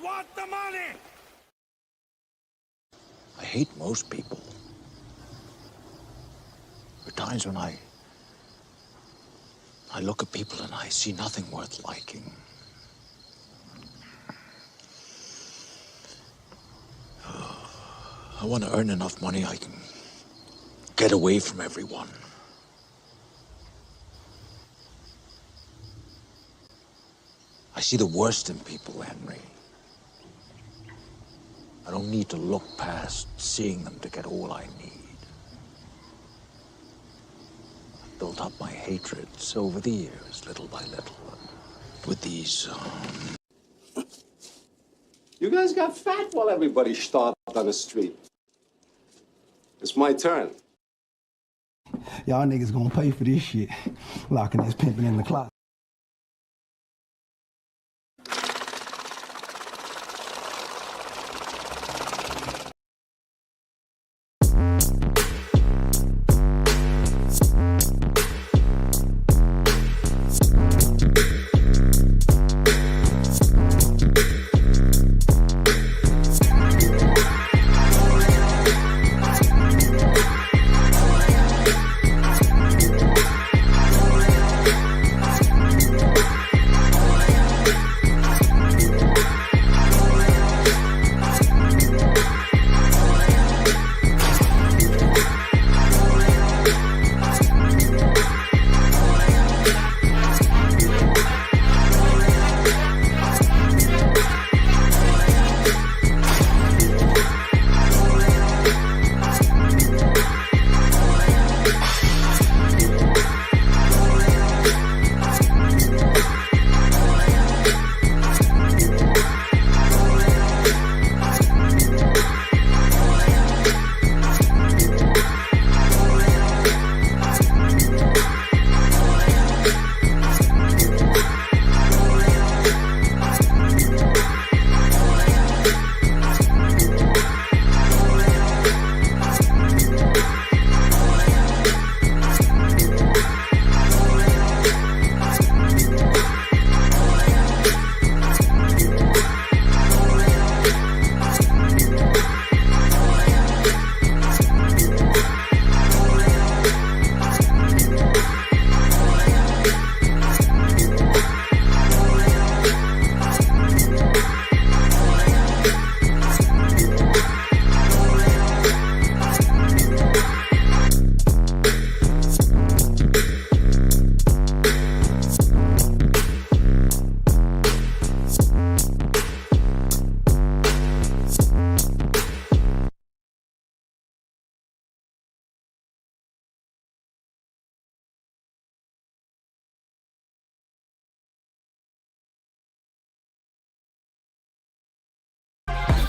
want the money! I hate most people. There are times when I look at people and I see nothing worth liking. I want to earn enough money I can get away from everyone. I see the worst in people, Henry. I don't need to look past seeing them to get all I need. I've built up my hatreds over the years, little by little, with these, You guys got fat while everybody starved on the street. It's my turn. Y'all niggas gonna pay for this shit. Locking this pimping in the closet.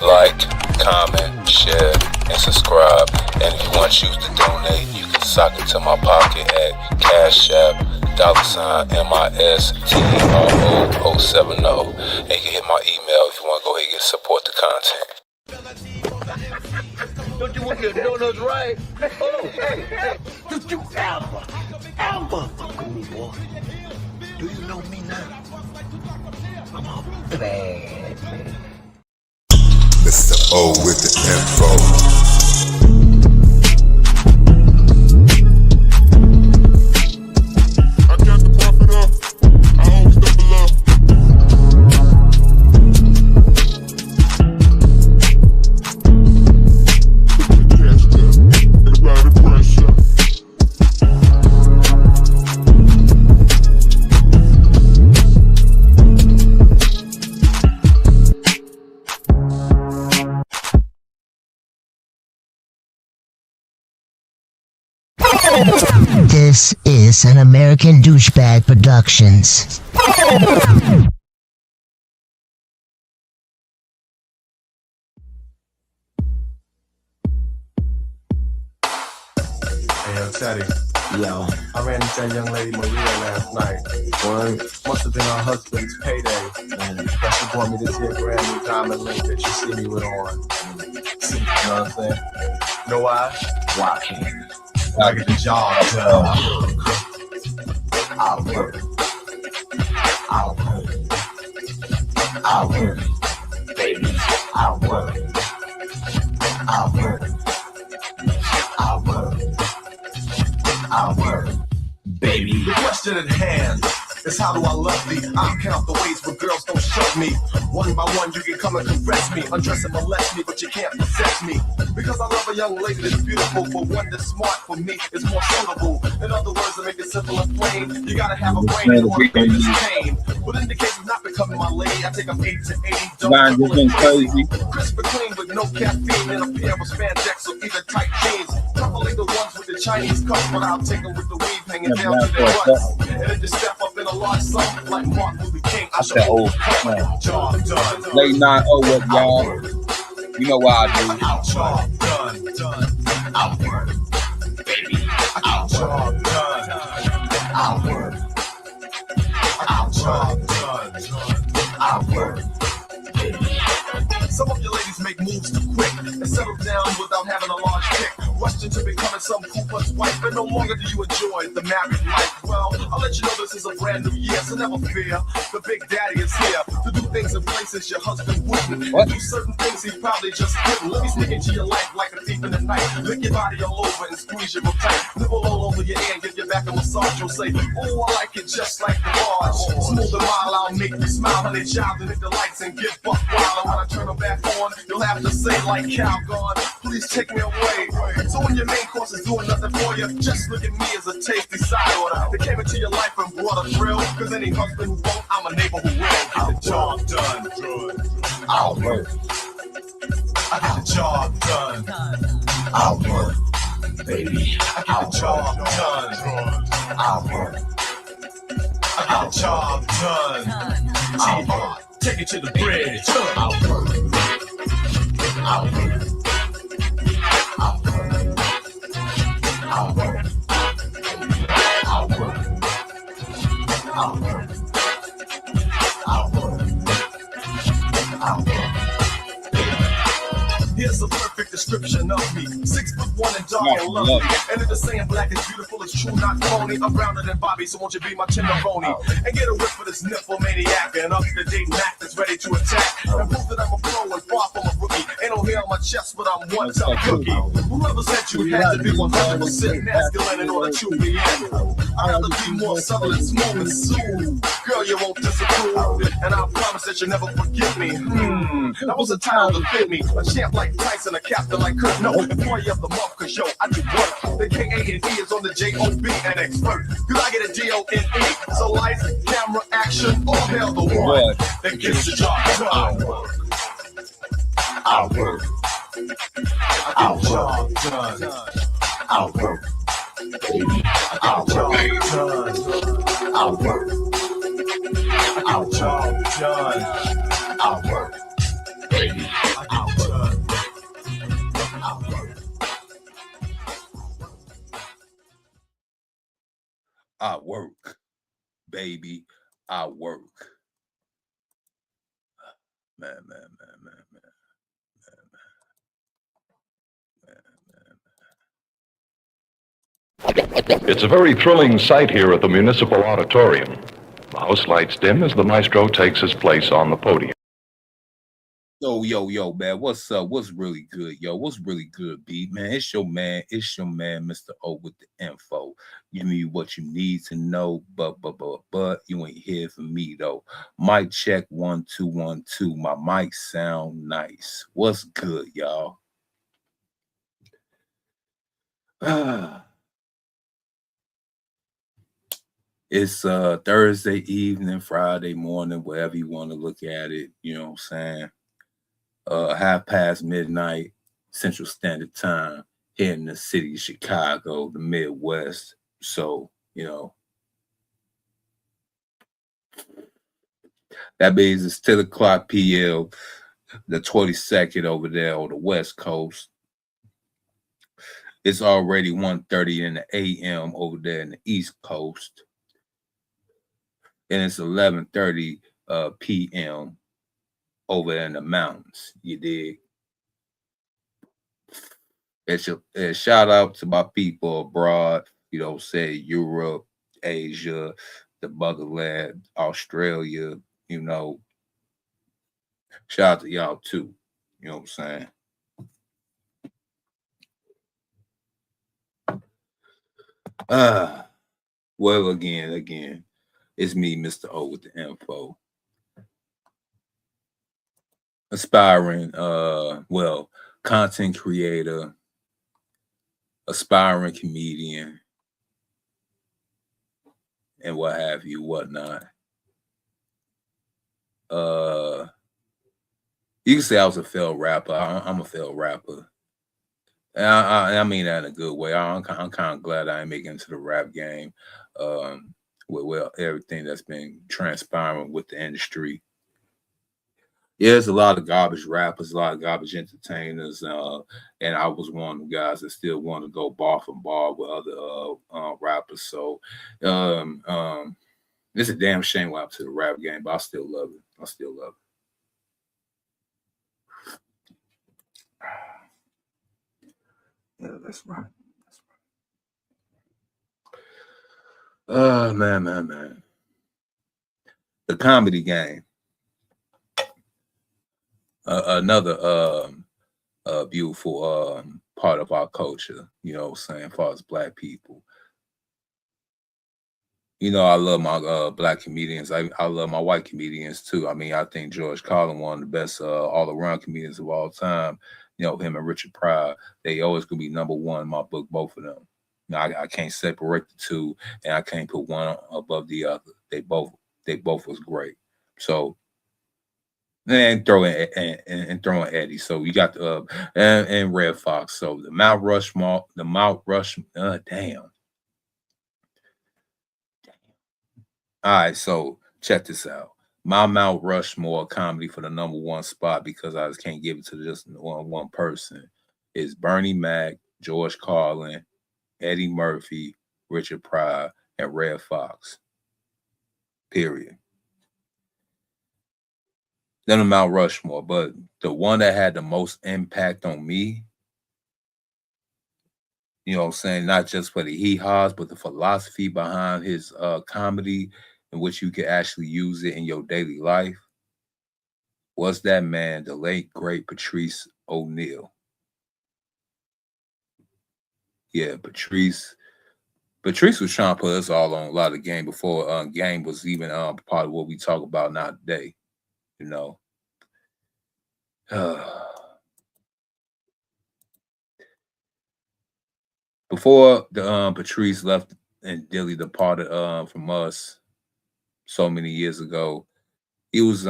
Like, comment, share, and subscribe. And if you want to choose to donate, you can sock it to my pocket at Cash App, $MISTRO070. And you can hit my email if you want to go ahead and support the content. Don't you want your donuts right? Oh, hey, don't you ever fuck with me, boy. Do you know me now? I'm a bad man. Mr. O with the info. I got to pop it up. I always double up. Chest up. Everybody pressure. This is an American Douchebag Productions. Hey, yo, Teddy. Yo. I ran into that young lady Maria last night. Must have been her husband's payday. But she bought me this here brand new diamond ring that you see me with on. You know what I'm saying? You know why? Why? I get the job done. I'll work. Baby. work. I work. I work. I work. Baby, the question at hand is how do I love thee? I'll count the ways where girls don't shove me. One by one, you can come and caress me, undress and molest me, but you can't possess me. Because I love a young lady that's beautiful, but one that's smart for me is more suitable. In other words, to make it simple and plain, you gotta have a brain in order to feel this pain. But in the case of not becoming my lady, I take them 8 to 80, don't be crazy. Crisp and clean with no caffeine in a pair of spandex or either tight jeans. Preferably the ones with the Chinese cuffs, but I'll take them with the weave hanging down to their butts. And then just step up in a large sum like Martin Luther King. I shall hold job done. Late night, what, y'all? You know why I do. Job done. I'll work, baby. Job done. I'll work. Job done. I'll work, baby. Some of your ladies make moves too quick and settle down without having a large kick. Rushed into becoming some Cooper's wife, and no longer do you enjoy the married life. Well, I'll let you know this is a brand new year, so never fear. The big daddy is here to do things in places your husband wouldn't. And do certain things he probably just couldn't. Let me sneak into your life like a thief in the night. Lick your body all over and squeeze you real tight. Nibble all over your ear and give your back a massage. You'll say, oh, I like it just like the barge. Smooth and mild, I'll make you smile. Honey child, and hit the lights and get buck wild. And when I turn them back on, you'll have to say like Calgon, please take me away. So when your main course is doing nothing for you, just look at me as a tasty side order. They came into your life and brought a thrill. Cause any husband who won't, I'm a neighbor who will. Get the job done. I'll work. I get the job done. I'll work, baby. I get the job done. I'll work. I get the job done. I'll work. Take it to the bridge. I'll work. I'll work. I'll work. I'll work. I'll work. I'll work. I'll work. I'll work. Here's a perfect description of me. 6'1" and dark and lovely. And if the saying black is beautiful, it's true, not phony. I'm browner than Bobby, so won't you be my tenderoni? And get a whip for this nipple maniac and up to date Mac that's ready to attack. And prove that I'm a pro and far from a rookie. Ain't no hair on my chest, but I'm one tough cookie. Whoever said you had to be 100% masculine in order to be in. I'd rather be more subtle and smooth and soothe. Girl, you won't disapprove. And I promise that you'll never forget me. That was a title that fit me. A champ like Tyson, a captain like Kurt. No, employee of the month, cause yo, I do work. The K-A-N-E is on the J-O-B, an expert. Cause I get a D-O-N-E. So lights, camera, action, all hail the one that gets the job done. I'll work. I'll job done. I'll work. Baby, I'll job done. I'll work. I'll job done. I'll work. Baby, I'll done. I'll work. I work, baby. I work. Man. It's a very thrilling sight here at the Municipal Auditorium. The house lights dim as the maestro takes his place on the podium. Yo, man, what's up? What's really good, yo? What's really good, B, man? It's your man, Mr. O with the info. Give me what you need to know, but you ain't here for me, though. Mic check 1 2 1 2. My mic sound nice. What's good, y'all? It's Thursday evening, Friday morning, wherever you want to look at it, you know what I'm saying? 1:30 midnight Central Standard Time here in the city of Chicago, the Midwest. So, you know, that means it's 10 o'clock p.m., the 22nd over there on the West Coast. It's already 1:30 in the a.m. over there in the East Coast. And it's 11:30 p.m. over there in the mountains, you dig? And shout out to my people abroad, you know, say Europe, Asia, the motherland, Australia, you know. Shout out to y'all too. You know what I'm saying? Well, again, it's me, Mr. O with the info. Aspiring, content creator, aspiring comedian, and what have you, whatnot. You can say I was a failed rapper. I'm a failed rapper. And I mean that in a good way. I'm kind of glad I ain't making it into the rap game. With everything that's been transpiring with the industry. Yeah, there's a lot of garbage rappers, a lot of garbage entertainers, and I was one of the guys that still want to go bar for bar with other rappers. So it's a damn shame what happened to the rap game, but I still love it. I still love it. Yeah, that's right. Man. The comedy game. Another beautiful part of our culture, you know what I'm saying, as far as Black people. You know, I love my Black comedians. I love my white comedians too. I mean, I think George Carlin, one of the best all-around comedians of all time. You know, him and Richard Pryor, they always gonna be number one in my book, both of them. Now, I can't separate the two, and I can't put one above the other. They both was great. So, and throwing Eddie. So you got the and Red Fox. So the Mount Rushmore, damn. All right, so check this out. My Mount Rushmore comedy for the number one spot, because I just can't give it to just one person, is Bernie Mac, George Carlin, Eddie Murphy, Richard Pryor, and Red Fox. Period. Then the Mount Rushmore, but the one that had the most impact on me, you know what I'm saying, not just for the hee-haws, but the philosophy behind his comedy, in which you could actually use it in your daily life, was that man, the late, great Patrice O'Neal. Yeah, Patrice was trying to put us all on a lot of game before game was even part of what we talk about now today, you know. Before the Patrice left and Dilly departed from us so many years ago, he was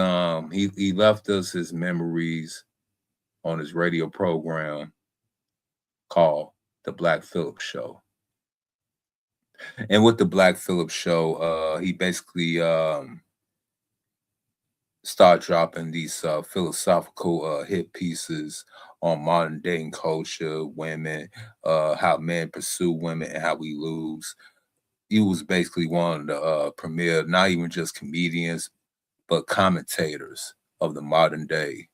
he left us his memories on his radio program called the Black Phillip Show. And with the Black Phillip Show, he basically start dropping these philosophical hit pieces on modern dating culture, women, how men pursue women and how we lose. He was basically one of the premier, not even just comedians, but commentators of the modern day.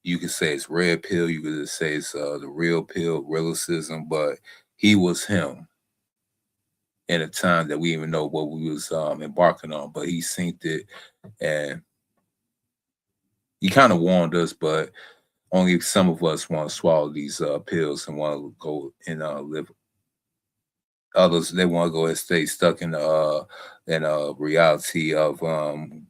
You could say it's red pill, you could say it's the real pill, realism, but he was him in a time that we didn't even know what we was embarking on, but he synced it, and he kind of warned us, but only some of us want to swallow these pills and want to go and live. Others, they want to go and stay stuck in a reality of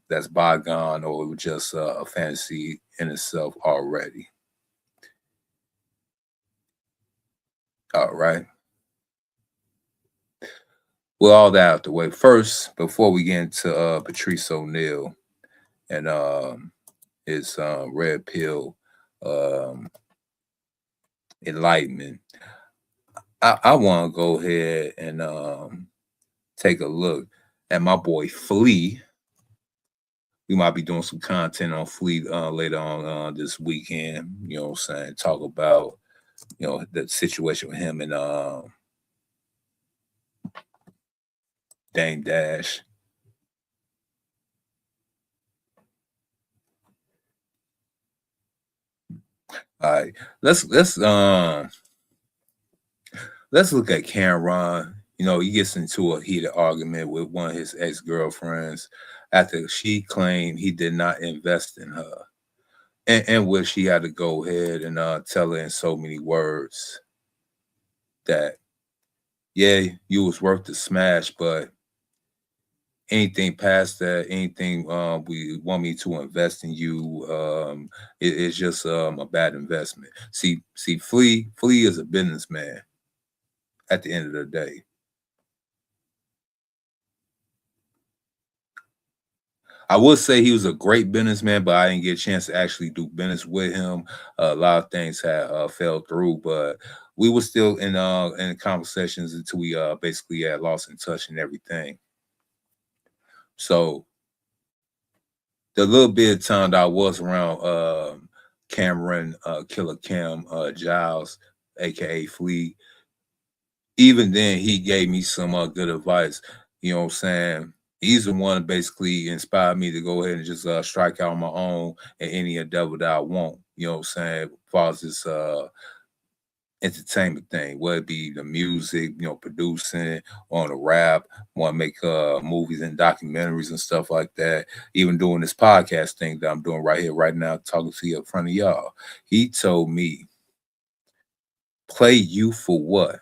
that's bygone, or just a fantasy in itself already. All right. Well, all that out the way. First, before we get into Patrice O'Neal and his red pill enlightenment, I want to go ahead and take a look at my boy Flea. We might be doing some content on Flea later on this weekend. You know what I'm saying? Talk about, you know, the situation with him and Dame Dash. All right, let's look at Cameron. You know, he gets into a heated argument with one of his ex-girlfriends after she claimed he did not invest in her. in which he had to go ahead and tell her in so many words that, yeah, you was worth the smash, but anything past that, anything we want me to invest in you, it's just a bad investment. See, Flea is a businessman at the end of the day. I would say he was a great businessman, but I didn't get a chance to actually do business with him. A lot of things had fell through, but we were still in conversations until we basically had lost in touch and everything. So the little bit of time that I was around Cameron, Killa Cam, Giles, aka Flea, even then he gave me some good advice. You know what I'm saying? He's the one that basically inspired me to go ahead and just strike out on my own in any endeavor that I want. You know what I'm saying? As far as this entertainment thing, whether it be the music, producing, on the rap, want to make movies and documentaries and stuff like that. Even doing this podcast thing that I'm doing right here, right now, talking to you in front of y'all. He told me, play you for what?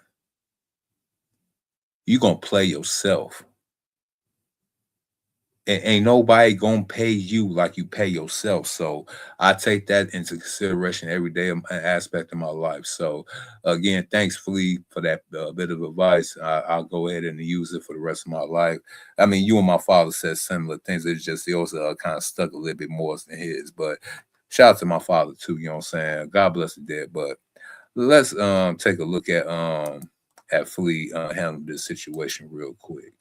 You gonna play yourself. And ain't nobody gonna pay you like you pay yourself. So I take that into consideration every day aspect of my life. So again, thanks, Flea, for that bit of advice. I'll go ahead and use it for the rest of my life. I mean, you and my father said similar things. It's just yours kind of stuck a little bit more than his. But shout out to my father too. You know what I'm saying? God bless the dead. But let's take a look at Flea handling this situation real quick.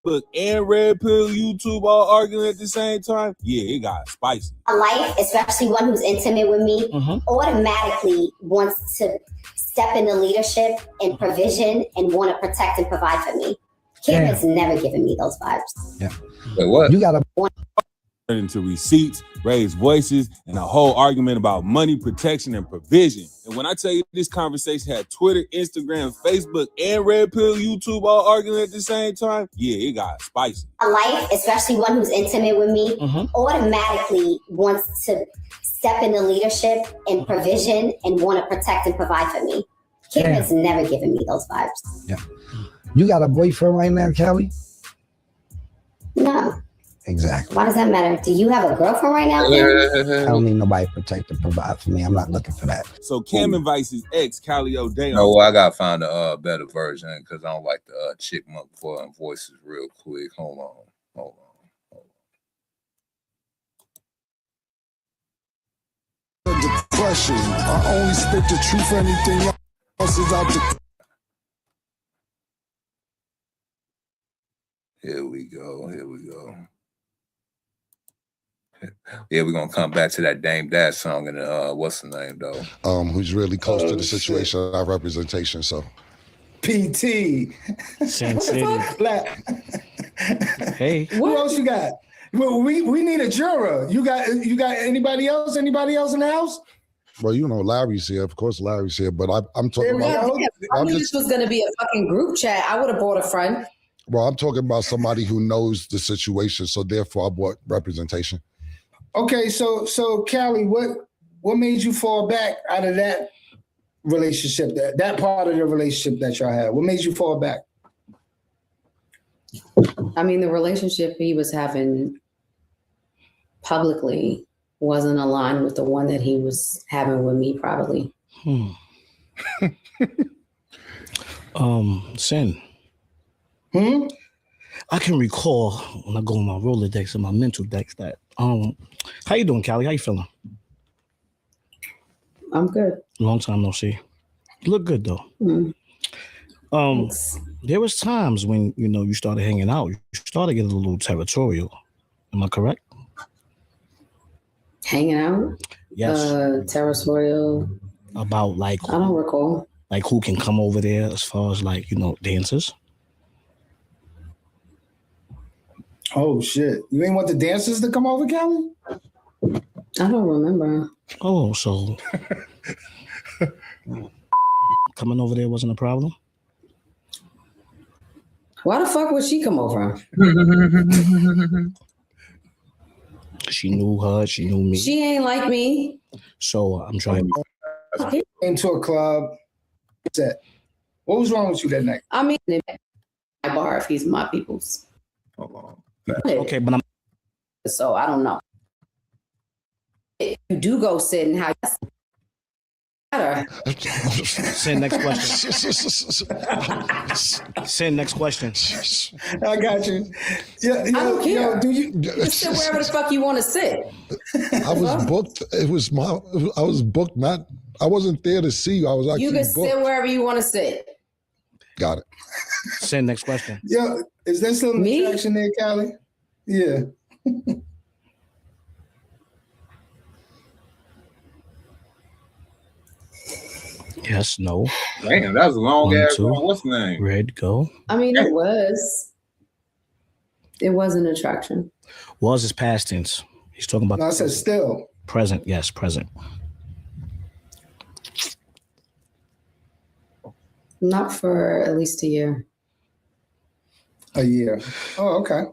Facebook and Red Pill YouTube all arguing at the same time, yeah, it got spicy. A life, especially one who's intimate with me, automatically wants to step into leadership and provision and want to protect and provide for me. Kim has never given me those vibes. Yeah. Wait, what? You gotta into receipts, raise voices, and a whole argument about money, protection, and provision. And when I tell you this conversation had Twitter, Instagram, Facebook, and Red Pill YouTube all arguing at the same time, yeah, it got spicy. A life, especially one who's intimate with me, automatically wants to step into leadership and provision and want to protect and provide for me. Kim has never given me those vibes. Yeah. You got a boyfriend right now, Cali? No. Exactly. Why does that matter? Do you have a girlfriend right now, Kim? I don't need nobody to protect and provide for me. I'm not looking for that. So Cam invites his ex, Cali O'Neal. No, I gotta find a better version because I don't like the chipmunk voices real quick. Hold on. Depression. I only spit the truth. Anything else is out the. Here we go. Yeah, we're gonna come back to that Dame Dash song and what's the name though? Who's really close to the situation, our representation. So PT. Sin City. Hey. Who else you got? Well, we need a juror. You got anybody else? Anybody else in the house? Well, Larry's here. Of course, Larry's here. But I'm talking about. I knew this was going to be a fucking group chat. I would have brought a friend. Well, I'm talking about somebody who knows the situation. So therefore, I brought representation. Okay, so Cali, what made you fall back out of that relationship, that part of the relationship that y'all had? What made you fall back? I mean, the relationship he was having publicly wasn't aligned with the one that he was having with me, probably. Sin. I can recall when I go on my Rolodex and my mental decks that how you doing, Cali? How you feeling? I'm good. Long time no see. You look good though. There was times when you started hanging out, you started getting a little territorial. Am I correct? Hanging out? Yes. Territorial. About I don't recall. Like who can come over there as far as dancers? Oh shit! You ain't want the dancers to come over, Cali? I don't remember. Oh, so coming over there wasn't a problem? Why the fuck would she come over? She knew her. She knew me. She ain't like me. So I'm trying. Into a club. What was wrong with you that night? I mean, my bar if he's my people's. Hold on. Okay, but I'm. So I don't know. If you do go sit and how you Send next question. Send next question. I got you. I don't care. Do you sit wherever the fuck you want to sit? I was booked. I was booked. I wasn't there to see you. I was actually You can booked. sit wherever you want to sit. Got it. Send next question. Yeah, is there still an attraction there, Cali? Yeah. Yes, no. Damn, that was a long One, ass two. one. What's the name? Red, go. I mean, it was an attraction. Was is past tense. He's talking about. No, I said still. Present, yes, present. Not for at least a year. A year. Oh, okay.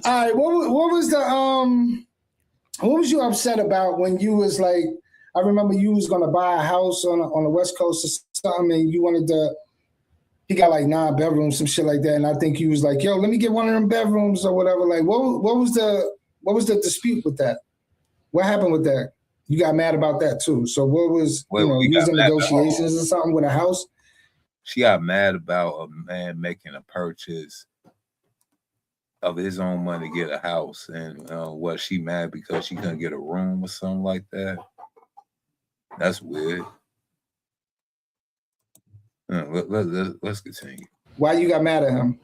All right. What was the what was you upset about when you was like? I remember you was gonna buy a house on the West Coast or something, and you wanted to. He got like 9 bedrooms, some shit like that, and I think you was like, "Yo, let me get one of them bedrooms or whatever." Like, what was the dispute with that? What happened with that? You got mad about that too. So what was you was in negotiations or something with a house? She got mad about a man making a purchase of his own money to get a house, and was she mad because she couldn't get a room or something like that? That's weird. Let's continue. Why you got mad at him?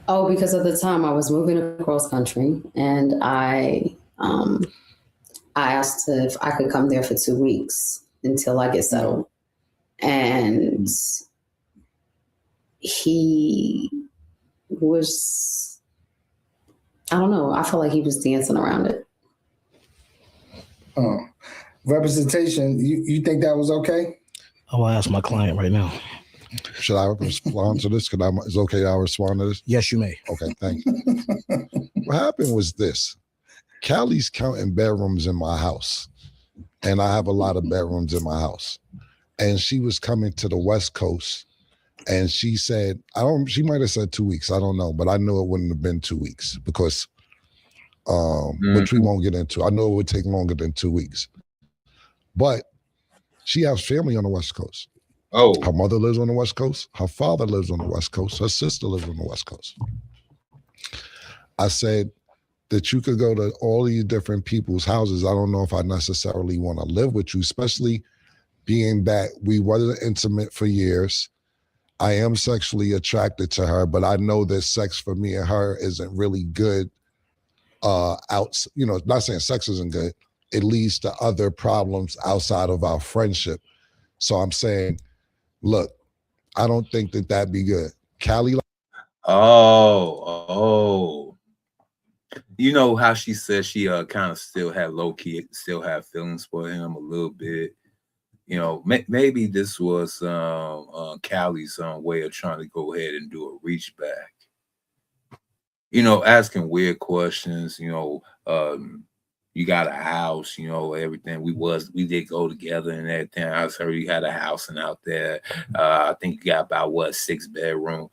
Oh, because at the time I was moving across country, and I asked if I could come there for 2 weeks until I get settled, and he was, I don't know, I felt like he was dancing around it. Oh, representation. You think that was okay? I will ask my client right now. Should I respond to this? Is it okay I respond to this? Yes, you may. Okay, thank you. What happened was this. Cali's counting bedrooms in my house, and I have a lot of bedrooms in my house. And she was coming to the West Coast, and she said, she might have said 2 weeks, I don't know, but I knew it wouldn't have been 2 weeks because, which we won't get into. I know it would take longer than 2 weeks. But she has family on the West Coast. Oh. Her mother lives on the West Coast. Her father lives on the West Coast. Her sister lives on the West Coast. I said that you could go to all these different people's houses. I don't know if I necessarily want to live with you, especially being that we wasn't intimate for years. I am sexually attracted to her, but I know that sex for me and her isn't really good. Not saying sex isn't good. It leads to other problems outside of our friendship. So I'm saying, look, I don't think that that'd be good. Cali. Oh. You know how she said she kind of still had low-key, still have feelings for him a little bit. You know, maybe this was Cali's way of trying to go ahead and do a reach back. You know, asking weird questions, you got a house, everything. We did go together and everything. I heard you had a house and out there. I think you got about 6 bedroom.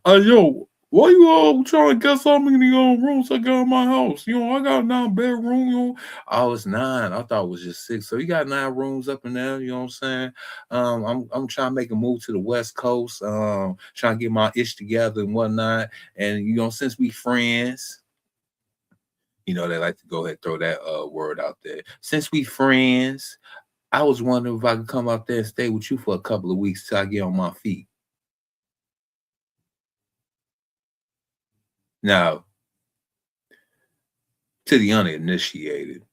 Yo, why you all trying to guess how many rooms I got in my house? I got a 9 bedroom. Oh, it's 9. I thought it was just 6. So you got 9 rooms up in there. You know what I'm saying? I'm trying to make a move to the West Coast. Trying to get my ish together and whatnot. And since we friends. They like to go ahead and throw that word out there. Since we friends, I was wondering if I could come out there and stay with you for a couple of weeks till I get on my feet. Now, to the uninitiated,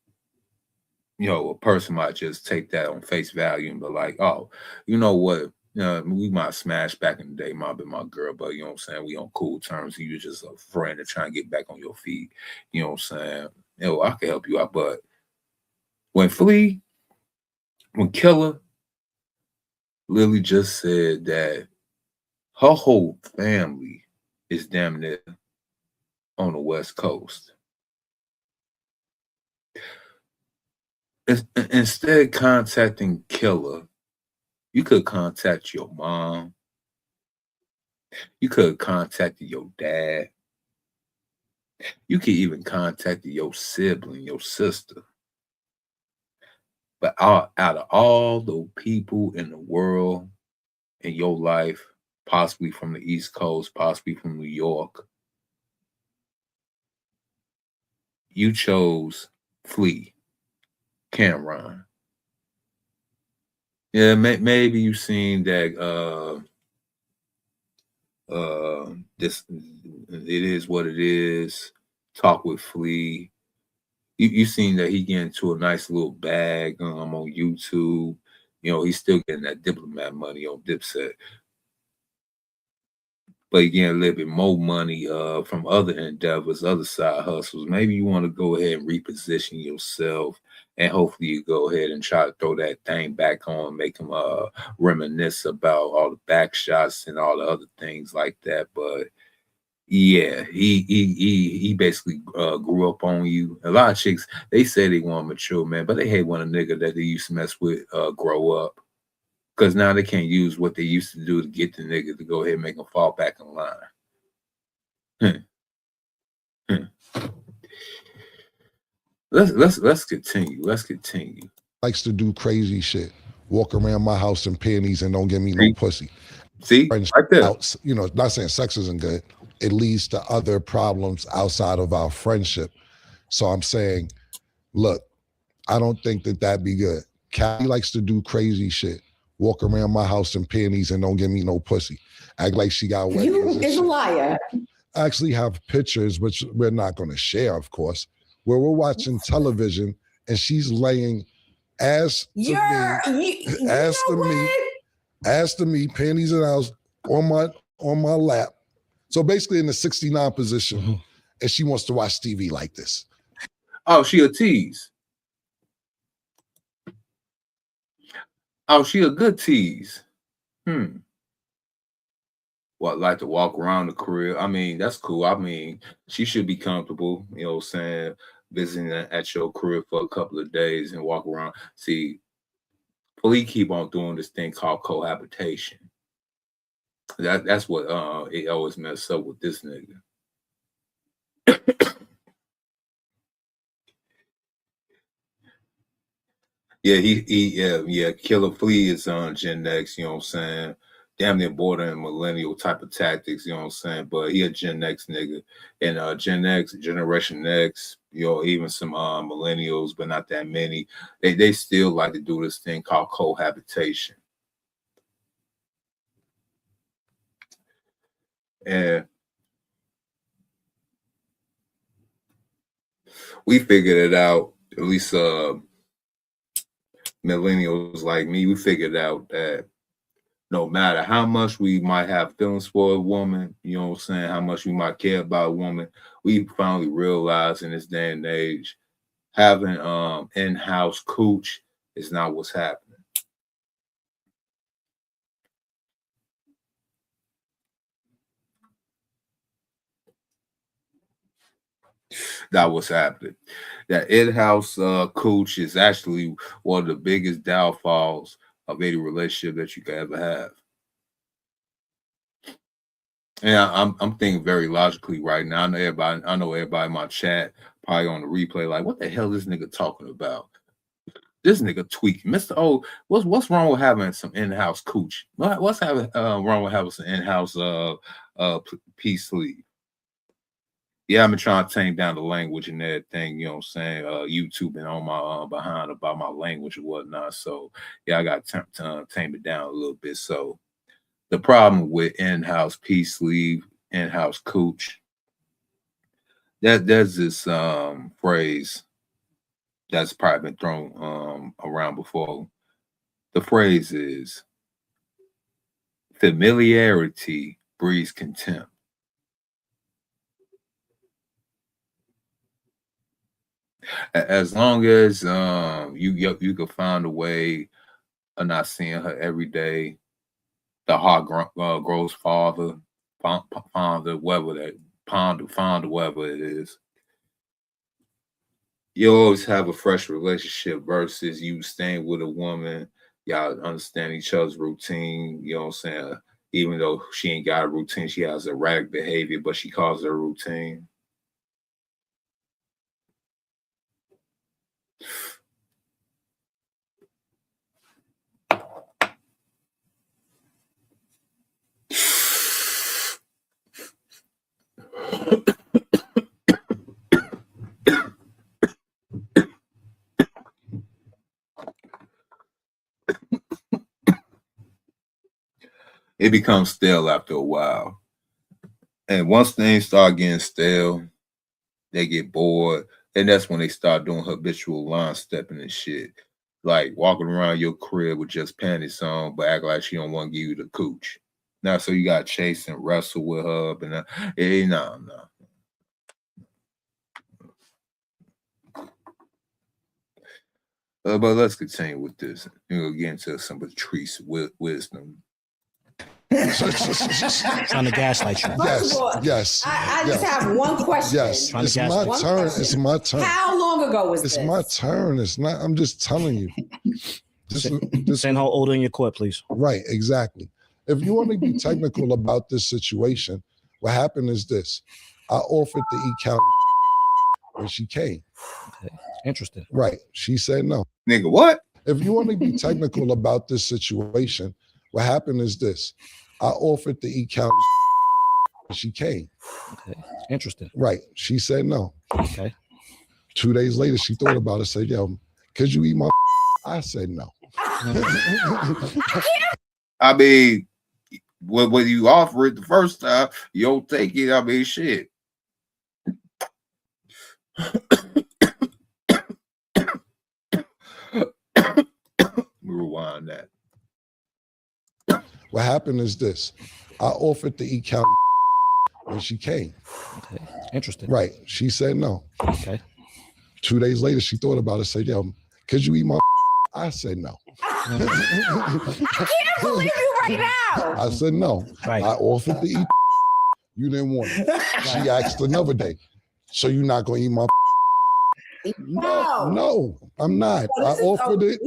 a person might just take that on face value and be like, oh, you know what? we might smash back in the day, might be my girl, but you know what I'm saying? We on cool terms. You just a friend to try and get back on your feet. You know what I'm saying? I can help you out. But when Killa Lily just said that her whole family is damn near on the West Coast. Instead of contacting Killa, you could contact your mom. You could have contacted your dad. You could even contact your sibling, your sister. But out of all the people in the world, in your life, possibly from the East Coast, possibly from New York, you chose Flea, Cameron. Yeah, maybe you've seen that this it is what it is. Talk with Flea. You seen that he get into a nice little bag on YouTube. He's still getting that diplomat money on Dipset. But he getting a little bit more money from other endeavors, other side hustles. Maybe you want to go ahead and reposition yourself, and hopefully you go ahead and try to throw that thing back on, make him reminisce about all the back shots and all the other things like that. But yeah, he basically grew up on you. A lot of chicks, they say they want mature man, but they hate when a nigga that they used to mess with grow up. Because now they can't use what they used to do to get the nigga to go ahead and make them fall back in line. Let's continue. Let's continue. Likes to do crazy shit. Walk around my house in panties and don't give me no pussy. See, right there. Not saying sex isn't good. It leads to other problems outside of our friendship. So I'm saying, look, I don't think that that'd be good. Cali likes to do crazy shit. Walk around my house in panties and don't give me no pussy. Act like she got wet. You is a liar. I actually have pictures, which we're not going to share, of course, where we're watching television and she's laying ass to me, panties and ass on my lap. So basically in the 69 position, and she wants to watch TV like this. Oh, she a tease. Oh, she a good tease. What, like to walk around the crib? I mean, that's cool. I mean, she should be comfortable, you know what I'm saying, visiting at your crib for a couple of days and walk around. See, police keep on doing this thing called cohabitation. That's what it always messed up with this nigga. Yeah, Killer Flea is on Gen X, you know what I'm saying? Damn near bordering millennial type of tactics, you know what I'm saying? But he a Gen X nigga. And Gen X, Generation X, even some millennials, but not that many, they still like to do this thing called cohabitation. And we figured it out, at least millennials like me, we figured out that no matter how much we might have feelings for a woman, you know what I'm saying, how much we might care about a woman, we finally realized in this day and age, having in-house cooch is not what's happening. That was happening. That in-house cooch is actually one of the biggest downfalls of any relationship that you could ever have. And I'm thinking very logically right now. I know everybody in my chat probably on the replay, like, what the hell is this nigga talking about? This nigga tweaking. Mr. O, what's wrong with having some in-house cooch? What's wrong with having some in-house peace sleeve? Yeah, I've been trying to tame down the language and everything, you know what I'm saying? YouTube and on my behind about my language and whatnot. So yeah, I got to tame it down a little bit. So the problem with in-house peace sleeve, in-house cooch, there's this phrase that's probably been thrown around before. The phrase is, Familiarity breeds contempt. As long as you can find a way of not seeing her every day, the heart grows fonder, whatever it is. You always have a fresh relationship versus you staying with a woman. Y'all understand each other's routine. You know what I'm saying? Even though she ain't got a routine, she has erratic behavior, but she calls it a routine. It becomes stale after a while. And once things start getting stale, they get bored. And that's when they start doing habitual line stepping and shit. Like walking around your crib with just panties on, but act like she don't want to give you the cooch. Now, so you got to chase and wrestle with her. But no. But let's continue with this. Get into some Patrice wisdom. Trying to gaslight you. Yes. I just have one question. Yes, it's my turn. It's my turn. How long ago was this? It's my turn. It's not. I'm just telling you. Saying how old in your court, please. Right, exactly. If you want to be technical about this situation, what happened is this. I offered to eat Cali when she came. Okay. Interesting. Right. She said no. Nigga, what? If you want to be technical about this situation, what happened is this. I offered to eat Cali when she came. Okay. Interesting. Right. She said no. Okay. 2 days later, she thought about it, said, yo, could you eat my I said no. I mean, when you offer it the first time, you don't take it. I mean, shit. Rewind that. What happened is this. I offered to eat Cali when she came. Okay. Interesting. Right. She said no. Okay. 2 days later, she thought about it, said, yo, could you eat my I said no. I can't believe you right now. I said no. Right. I offered to eat. You didn't want it. She asked another day. So you're not going to eat my No, I'm not. I offered it.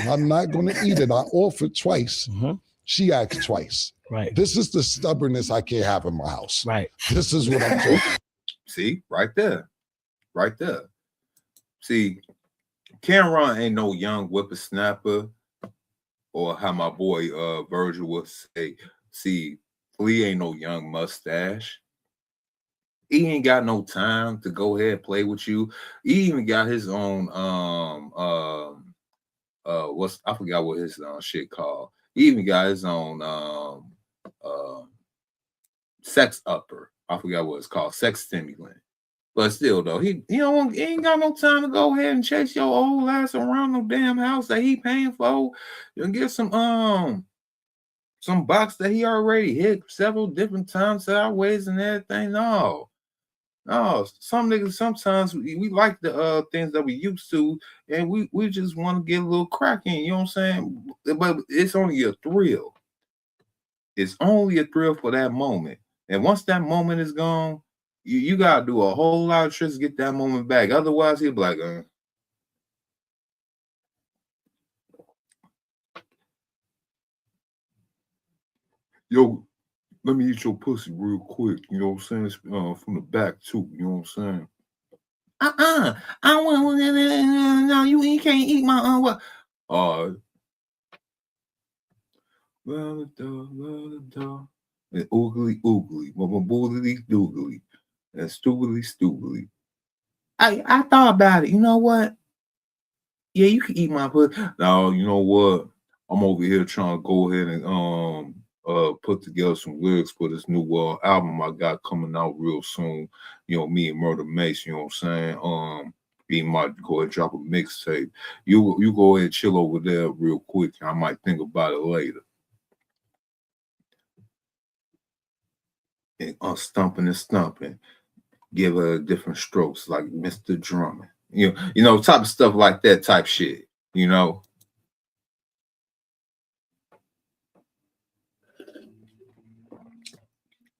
I'm not going to eat it. I offered twice. Mm-hmm. She asked twice. Right. This is the stubbornness I can't have in my house. Right. This is what I'm talking. See, right there. Right there. See, Cameron ain't no young whippersnapper, or how my boy Virgil would say, see, Lee ain't no young mustache. He ain't got no time to go ahead and play with you. He even got his own I forgot what his shit called. He even got his own sex upper. I forgot what it's called, sex stimulant. But still though, he ain't got no time to go ahead and chase your old ass around no damn house that he paying for. You can get some box that he already hit several different times sideways and everything. No, some niggas sometimes we like the things that we used to, and we just want to get a little cracking. You know what I'm saying? But it's only a thrill. It's only a thrill for that moment, and once that moment is gone, you gotta do a whole lot of tricks to get that moment back. Otherwise, he'll be like, yo, let me eat your pussy real quick. You know what I'm saying? From the back too. You know what I'm saying? I don't want no. You can't eat my what? And oogly, boogly, doogly, and stoogly. I thought about it. You know what? Yeah, you can eat my pussy. Now, you know what? I'm over here trying to go ahead and put together some lyrics for this new album I got coming out real soon. You know, me and Murder Mace, you know what I'm saying? He might go ahead and drop a mixtape. You go ahead and chill over there real quick. I might think about it later. and stumping and stumping. Give her different strokes like Mr. Drummond. You know, type of stuff like that type shit, you know.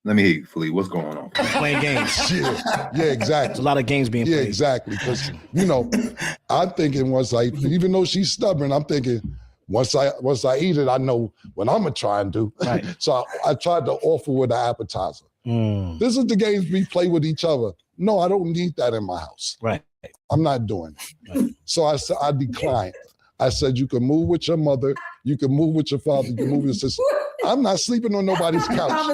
Let me hear you, Flea. What's going on? Playing games. Yeah, exactly. There's a lot of games being played. Yeah, exactly. Because I'm thinking even though she's stubborn, I'm thinking once I eat it, I know what I'm gonna try and do. Right. So I tried to offer with an appetizer. This is the games we play with each other. No, I don't need that in my house. Right. I'm not doing it. Right. So I said I declined. I said you can move with your mother, you can move with your father, you can move with your sister. I'm not sleeping on nobody's couch. I'm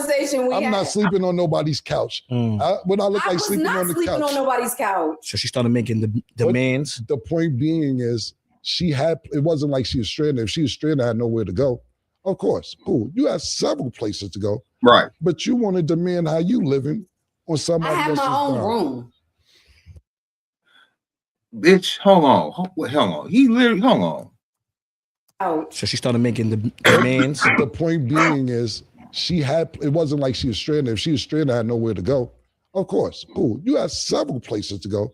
not sleeping on nobody's couch. What I look like sleeping on the couch. Sleeping on nobody's couch. So she started making the demands. The point being is it wasn't like she was stranded. If she was stranded, I had nowhere to go. Of course, cool. You have several places to go. Right. But you want to demand how you living on somebody else's I have my own ground. room. Bitch, hold on. Hold on. He literally, hold on. So she started making the demands. The point being is it wasn't like she was stranded. If she was stranded, I had nowhere to go. Of course, cool. You have several places to go.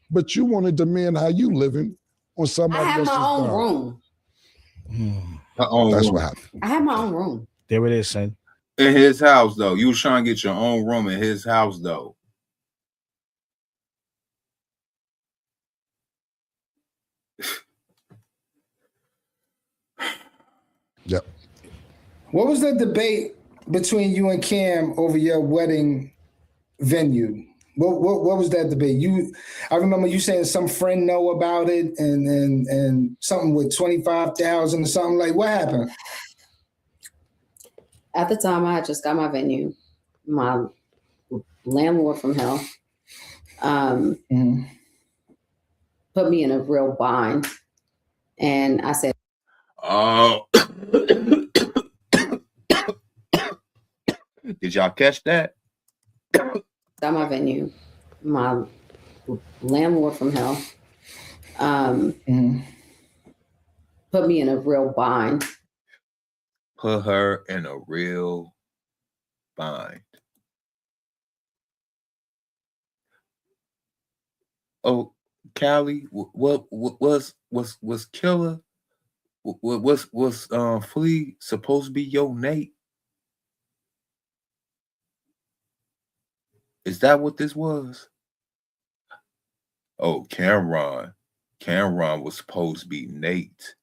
But you want to demand how you living on somebody else's ground. I have my own room. That's what happened. I have my own room. There it is, son. In his house, though. You was trying to get your own room in his house, though. Yep. What was the debate between you and Cam over your wedding venue? What was that debate? I remember you saying some friend know about it and something with 25,000 or something. Like, what happened? At the time, I had just got my venue. My landlord from hell put me in a real bind. And I said, did y'all catch that? Got my venue. My landlord from hell put me in a real bind. Put her in a real bind. Oh, Cali, what was Killa? Was Flea supposed to be your Nate? Is that what this was? Oh, Cameron was supposed to be Nate.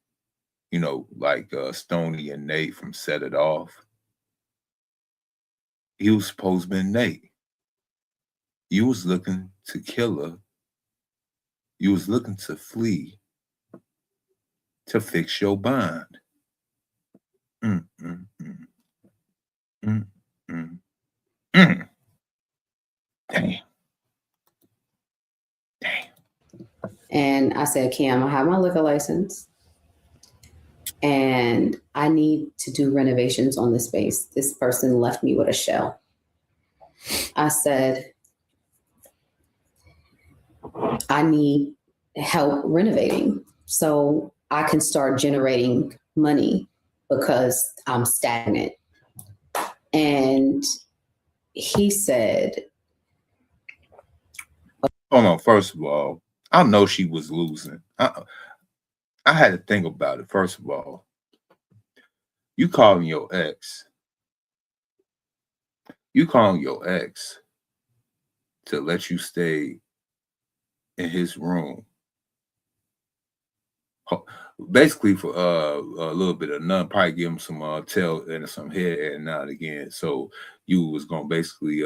You know, like Stoney and Nate from Set It Off. He was supposed to be Nate. You was looking to Killa. You was looking to Flea to fix your bind. Damn. And I said, Cam, I have my liquor license and I need to do renovations on this space. This person left me with a shell. I said, I need help renovating so I can start generating money because I'm stagnant. And he said, hold on, first of all, I know she was losing. I had to think about it. First of all, you calling your ex to let you stay in his room, basically for a little bit of none, probably give him some tail and some head and now and again. So you was gonna basically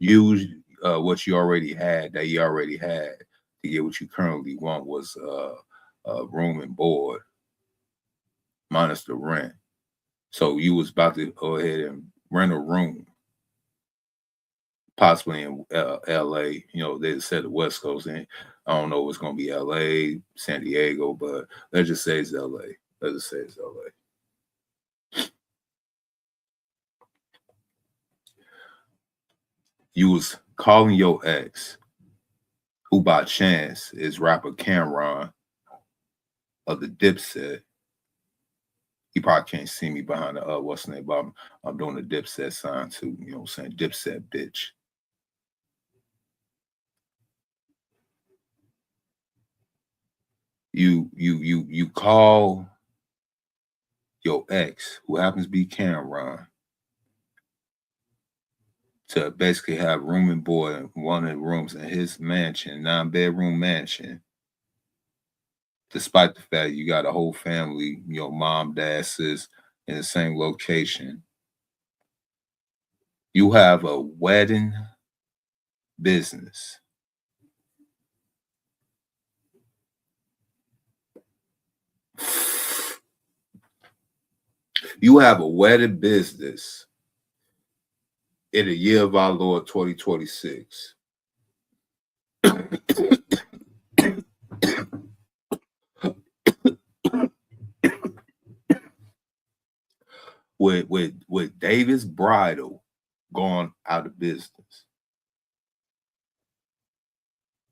use what you already had, that you already had, to get what you currently want was room and board minus the rent. So you was about to go ahead and rent a room, possibly in LA. You know, they said the West Coast, and I don't know if it's gonna be LA, San Diego, but let's just say it's LA. Let's just say it's LA. You was calling your ex, who by chance is rapper Cameron of the Dipset, He probably can't see me behind the what's the name, but I'm doing the Dipset sign too. You know what I'm saying? Dipset bitch. You call your ex, who happens to be Cameron, to basically have room and board in one of the rooms in his mansion, 9-bedroom mansion, despite the fact you got a whole family, your mom, dad, sis, in the same location. You have a wedding business. You have a wedding business in the year of our Lord 2026. with Davis Bridal gone out of business,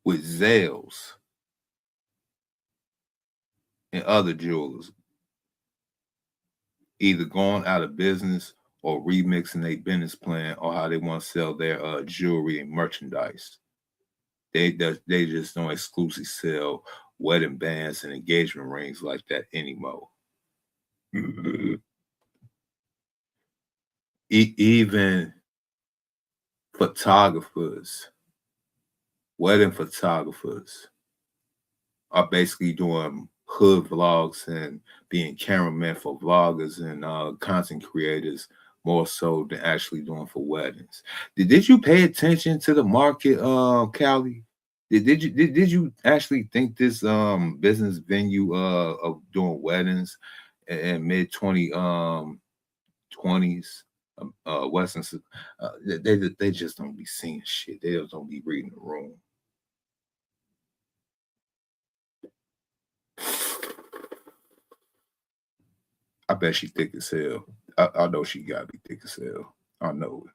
with Zales and other jewelers either going out of business or remixing their business plan or how they want to sell their jewelry and merchandise. They just don't exclusively sell wedding bands and engagement rings like that anymore. Even photographers, wedding photographers, are basically doing hood vlogs and being cameramen for vloggers and content creators more so than actually doing for weddings. Did you pay attention to the market, Cali? Did you actually think this business venue of doing weddings in mid 20s Western, they just don't be seeing shit. They just don't be reading the room. I bet she thick as hell. I know she gotta be thick as hell. I know it.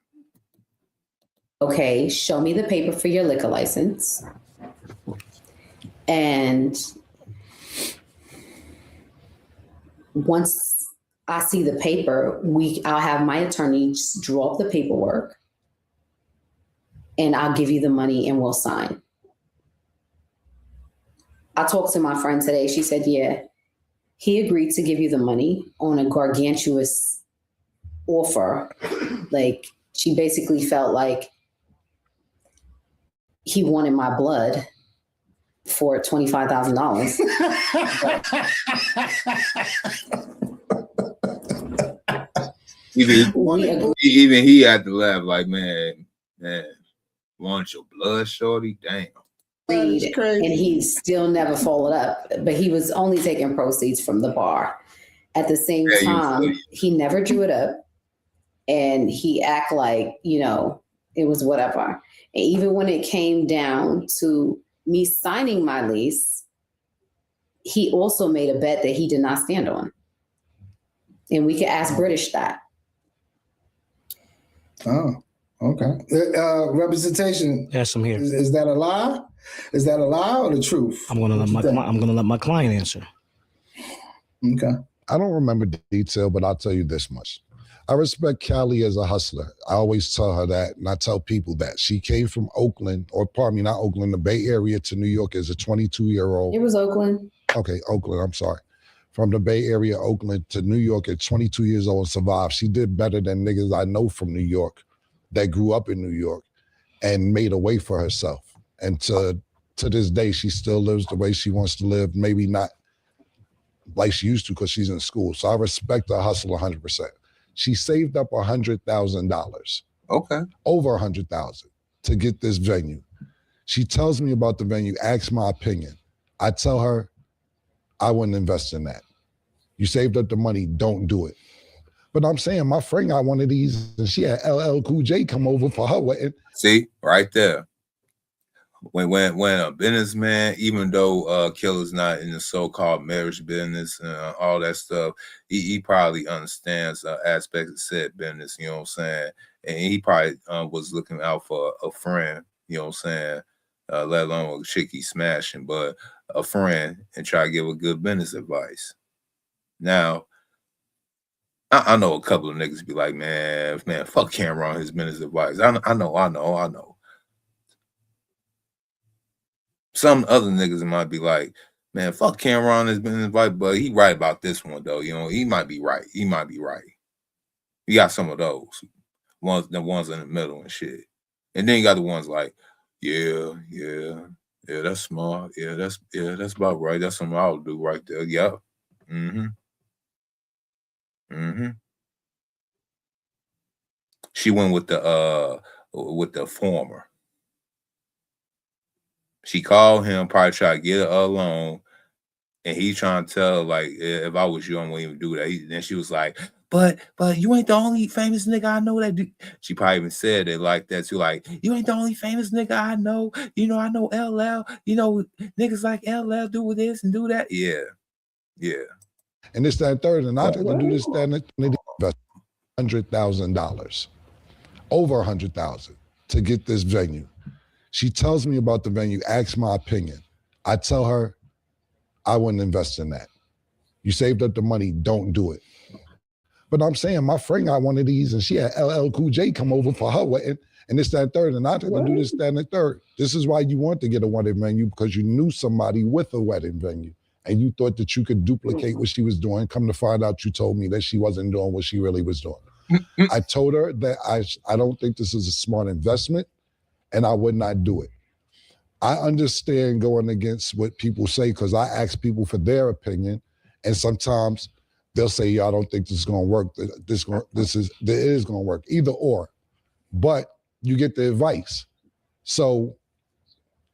Okay, show me the paper for your liquor license. And once I see the paper, I'll have my attorney draw up the paperwork and I'll give you the money and we'll sign. I talked to my friend today. She said, yeah, he agreed to give you the money on a gargantuous offer. Like, she basically felt like he wanted my blood for $25,000. Even he had to laugh like, man, want your blood, shorty? Damn. And he still never followed up, but he was only taking proceeds from the bar. At the same time, he never drew it up, and he act like, it was whatever. And even when it came down to me signing my lease, he also made a bet that he did not stand on. And we could ask British that. Oh, okay. Representation. Yes, I'm here. Is that a lie? Is that a lie or the truth? I'm gonna let my client answer. Okay. I don't remember detail, but I'll tell you this much. I respect Cali as a hustler. I always tell her that, and I tell people that. She came from Oakland, or pardon me, not Oakland, the Bay Area to New York as a 22-year-old. It was Oakland. Okay, Oakland, I'm sorry. From the Bay Area, Oakland to New York at 22 years old and survived. She did better than niggas I know from New York that grew up in New York and made a way for herself. And to this day, she still lives the way she wants to live, maybe not like she used to because she's in school. So I respect her hustle 100%. She saved up $100,000. Okay. Over $100,000 to get this venue. She tells me about the venue, asks my opinion. I tell her, I wouldn't invest in that. You saved up the money, don't do it. But I'm saying my friend got one of these and she had LL Cool J come over for her wedding. See, right there. When a businessman, even though Killa's not in the so-called marriage business and all that stuff, he probably understands aspects of said business, you know what I'm saying? And he probably was looking out for a friend, you know what I'm saying? Let alone a chick he's smashing, but a friend, and try to give a good business advice. Now, I know a couple of niggas be like, man, fuck Cameron, his business advice. I know. Some other niggas might be like, man, fuck Cameron, his business advice, but he right about this one though. You know, he might be right. You got some of those the ones in the middle and shit, and then you got the ones like, yeah, that's smart. Yeah, that's about right. That's something I'll do right there. Yeah. She went with the former. She called him, probably try to get her alone, and he trying to tell like, if I was you, I wouldn't even do that. Then she was like, but you ain't the only famous nigga I know that do. She probably even said it like that too, like, you ain't the only famous nigga I know. You know, I know LL. You know, niggas like LL do this and do that. Yeah. And this, that, and third, and I didn't do this, that, and invest $100,000, over $100,000 to get this venue. She tells me about the venue, asks my opinion. I tell her I wouldn't invest in that. You saved up the money, don't do it. But I'm saying my friend got one of these and she had LL Cool J come over for her wedding and this, that, and third, and I didn't do this, that, and the third. This is why you want to get a wedding venue, because you knew somebody with a wedding venue and you thought that you could duplicate what she was doing. Come to find out, you told me that she wasn't doing what she really was doing. I told her that I don't think this is a smart investment and I would not do it. I understand going against what people say because I ask people for their opinion, and sometimes they'll say, "Yeah, I don't think this is going to work. It is going to work." Either or, but you get the advice. So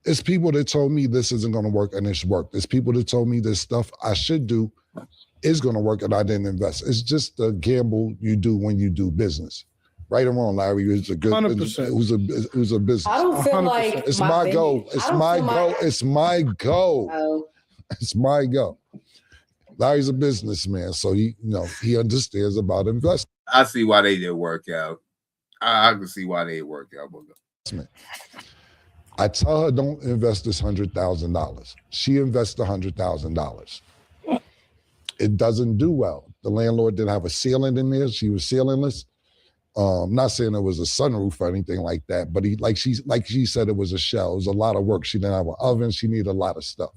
it's people that told me this isn't going to work and it's worked. It's people that told me this stuff I should do is going to work and I didn't invest. It's just the gamble you do when you do business. Right or wrong, Larry, who's a good, who's a business. I don't feel 100%. Like it's my go. It's my go. It's my go. Oh. It's my go. Larry's a businessman, so he understands about investing. I see why they didn't work out. I can see why they didn't work out. I tell her don't invest this $100,000. She invests $100,000. It doesn't do well. The landlord didn't have a ceiling in there. She was ceilingless. Not saying it was a sunroof or anything like that, but like she said, it was a shell. It was a lot of work. She didn't have an oven. She needed a lot of stuff.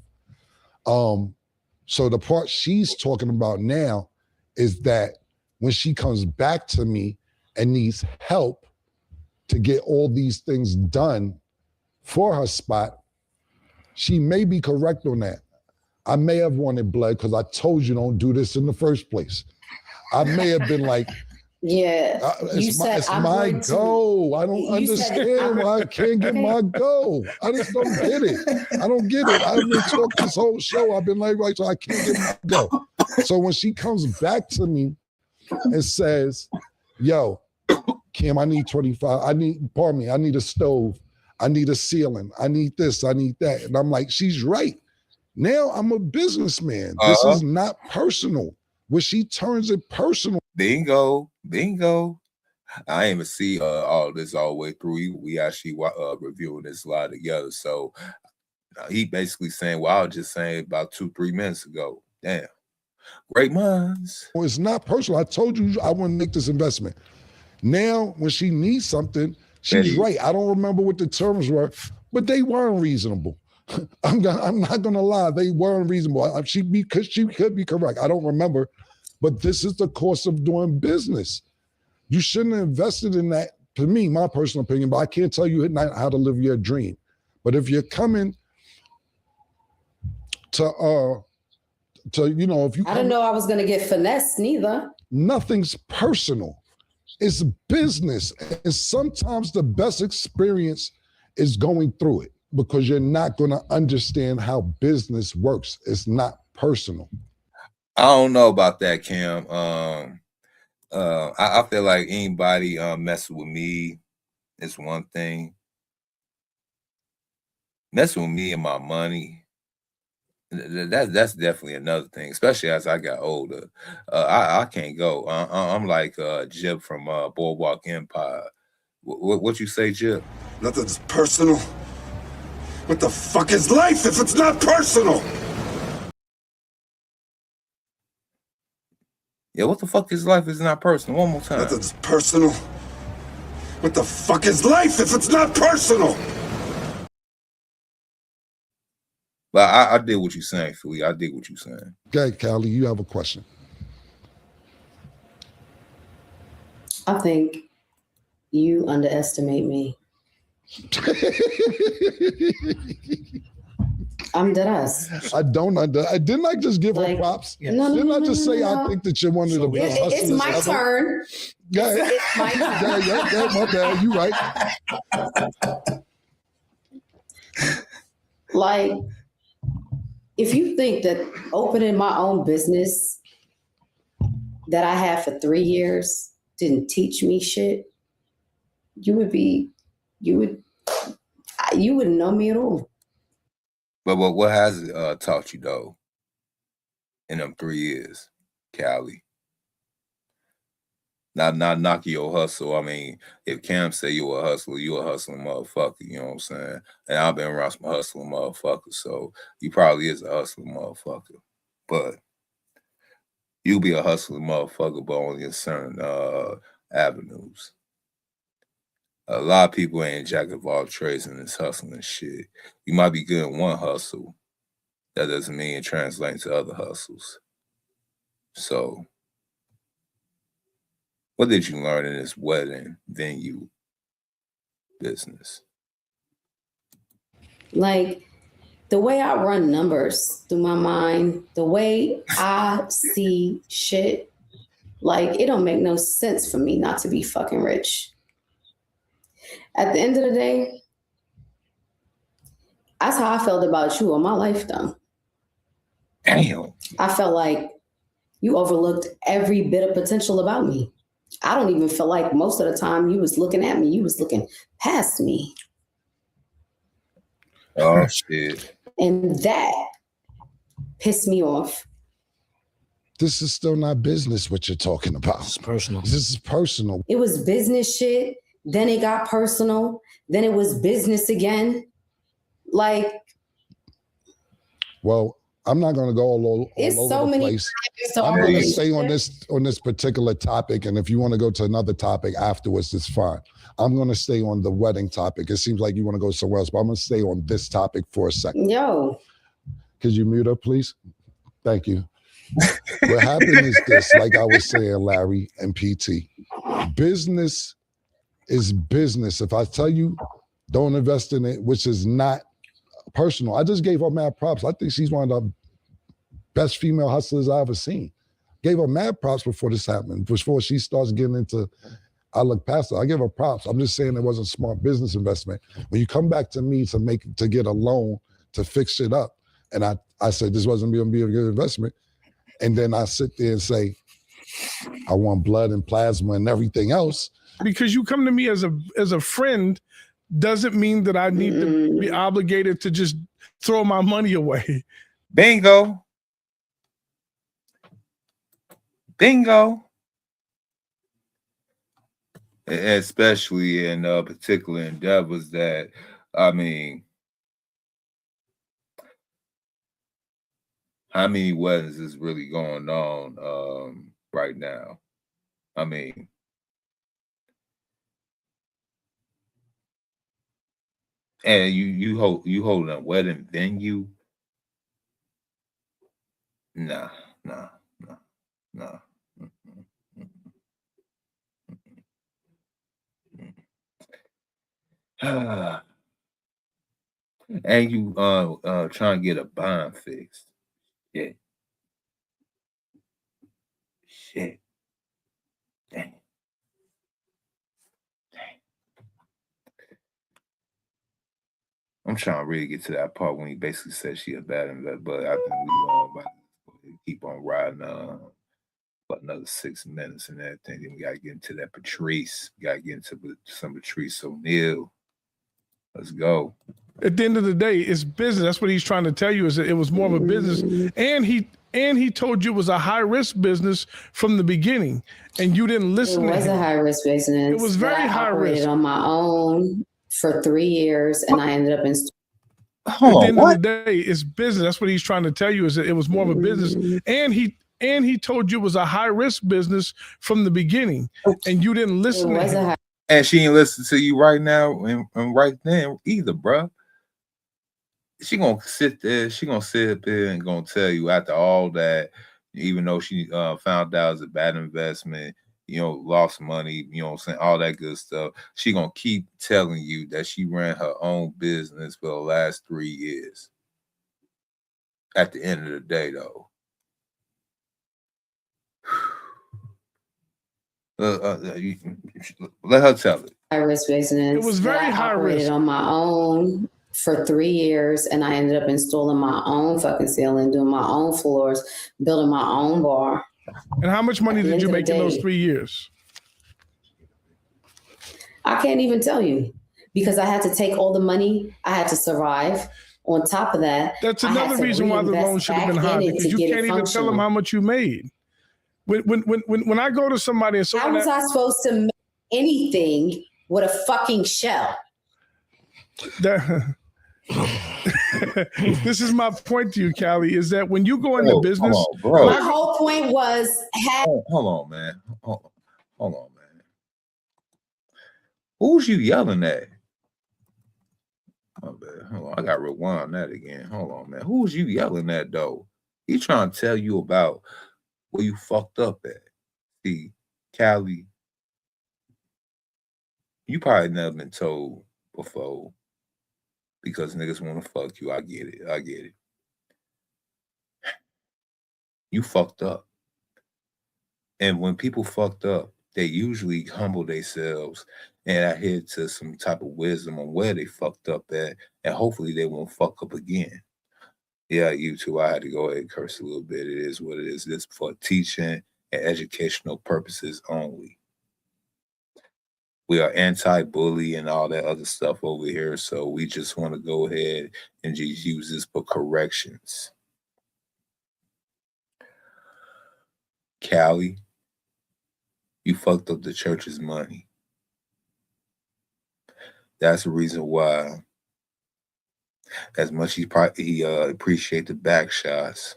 So the part she's talking about now is that when she comes back to me and needs help to get all these things done for her spot, she may be correct on that. I may have wanted blood because I told you don't do this in the first place. I may have been like, yeah, it's my go. I don't understand why I can't get my go. I just don't get it. I don't get it. I've been talking this whole show. I've been like, right, so I can't get my go. So when she comes back to me and says, yo, Cam, I need 25. I need a stove. I need a ceiling. I need this. I need that. And I'm like, she's right. Now I'm a businessman. This is not personal. When she turns it personal. Bingo. I didn't even see all this all the way through. We actually reviewing this live together. So he basically saying, well, I was just saying about 2-3 minutes ago. Damn. Great minds. Well, it's not personal. I told you I want to make this investment. Now, when she needs something, she's right. I don't remember what the terms were, but they weren't reasonable. I'm not gonna lie, they weren't reasonable. She could be correct. I don't remember, but this is the cost of doing business. You shouldn't have invested in that. To me, my personal opinion, but I can't tell you how to live your dream. But if you're coming to if you I didn't know I was gonna get finessed neither. Nothing's personal. It's business. And sometimes the best experience is going through it, because you're not going to understand how business works. It's not personal. I don't know about that, Cam. I feel like anybody messing with me is one thing. Messing with me and my money, that's definitely another thing, especially as I got older. I can't go. I'm like Jib from Boardwalk Empire. What you say, Jib? Nothing's personal. What the fuck is life if it's not personal? Yeah, what the fuck is life is not personal? One more time. Nothing's personal. What the fuck is life if it's not personal? But I did what you're saying, Philly. I did what you're saying. Okay, Cali, you have a question. I think you underestimate me. I'm dead ass. I don't didn't I just give her props? No, didn't I just say I think that you're one of the best hustlers It's my ever? turn. Yeah, It's my turn. yeah, my bad. You right. Like, if you think that opening my own business that I had for 3 years didn't teach me shit, you wouldn't know me at all. But what has it taught you though in them 3 years, Cali? Not knocking your hustle. I mean, if Cam say you're a hustler, you're a hustling motherfucker. You know what I'm saying? And I've been around some hustling motherfuckers, so you probably is a hustling motherfucker. But you'll be a hustling motherfucker, but only in certain avenues. A lot of people ain't jack of all trades in this hustling shit. You might be good in one hustle. That doesn't mean it translates to other hustles. So, what did you learn in this wedding venue business? Like, the way I run numbers through my mind, the way I see shit, like, it don't make no sense for me not to be fucking rich. At the end of the day, that's how I felt about you all my life, though. Damn. I felt like you overlooked every bit of potential about me. I don't even feel like most of the time you was looking at me, you was looking past me. Oh, shit. And that pissed me off. This is still not business, what you're talking about. It's personal. This is personal. It was business shit. Then it got personal. Then it was business again. Like, Well, I'm not going to go all it's over so the many. place. I'm going to stay on this particular topic, and if you want to go to another topic afterwards, it's fine. I'm going to stay on the wedding topic. It seems like you want to go somewhere else, but I'm going to stay on this topic for a second. Yo. Could you mute her, please? Thank you. What happened is this, like I was saying, Larry and PT, business is business. If I tell you, don't invest in it, which is not personal. I just gave her mad props. I think she's one of the best female hustlers I ever seen. Gave her mad props before this happened, before she starts getting into, I look past her. I give her props. I'm just saying it wasn't a smart business investment. When you come back to me to get a loan to fix it up, and I said this wasn't going to be a good investment, and then I sit there and say, I want blood and plasma and everything else. Because you come to me as a friend doesn't mean that I need to be obligated to just throw my money away. Bingo. Bingo. Especially in particular endeavors that, I mean, how many weddings is really going on right now? I mean, and you holding a wedding venue? Nah. And you trying to get a bond fixed. Yeah. Shit. Dang. I'm trying to really get to that part when he basically said she a bad investor, but I think we about to keep on riding about another 6 minutes and everything. Then we gotta get into that Patrice. We gotta get into some Patrice O'Neal. Let's go. At the end of the day, it's business. That's what he's trying to tell you, is that it was more of a business. And he told you it was a high risk business from the beginning, and you didn't listen to him. It was a high risk business. It was very high risk. On my own for 3 years, and I ended up in. At the end of the day, it's business. That's what he's trying to tell you, is that it was more of a business. And he told you it was a high risk business from the beginning, and you didn't listen to him. And she ain't listen to you right now and right then either, bruh. She gonna sit there. She gonna sit there and gonna tell you after all that, even though she found out it was a bad investment, lost money, you know what I'm saying, all that good stuff. She gonna keep telling you that she ran her own business for the last 3 years. At the end of the day, though, let her tell it. High risk business. It was very high risk. On my own for 3 years, and I ended up installing my own fucking ceiling, doing my own floors, building my own bar. And how much money did you make in those 3 years? I can't even tell you, because I had to take all the money. I had to survive. On top of that, that's another reason why the loan should have been high, because you can't even tell them how much you made. When I go to somebody and how was I supposed to make anything with a fucking shell? This is my point to you, Cali, is that when you go into business, my whole point was hold on, man. Hold on, man. Who's you yelling at? Oh, man. Hold on, I gotta rewind that again. Hold on, man. Who's you yelling at though? He trying to tell you about where you fucked up at. See, Cali, you probably never been told before because niggas want to fuck you. I get it. You fucked up. And when people fucked up, they usually humble themselves and adhere to some type of wisdom on where they fucked up at, and hopefully they won't fuck up again. Yeah, you too. I had to go ahead and curse a little bit. It is what it is. This for teaching and educational purposes only. We are anti-bully and all that other stuff over here, so we just want to go ahead and just use this for corrections. Cali, you fucked up the church's money. That's the reason why, as much he appreciate the back shots,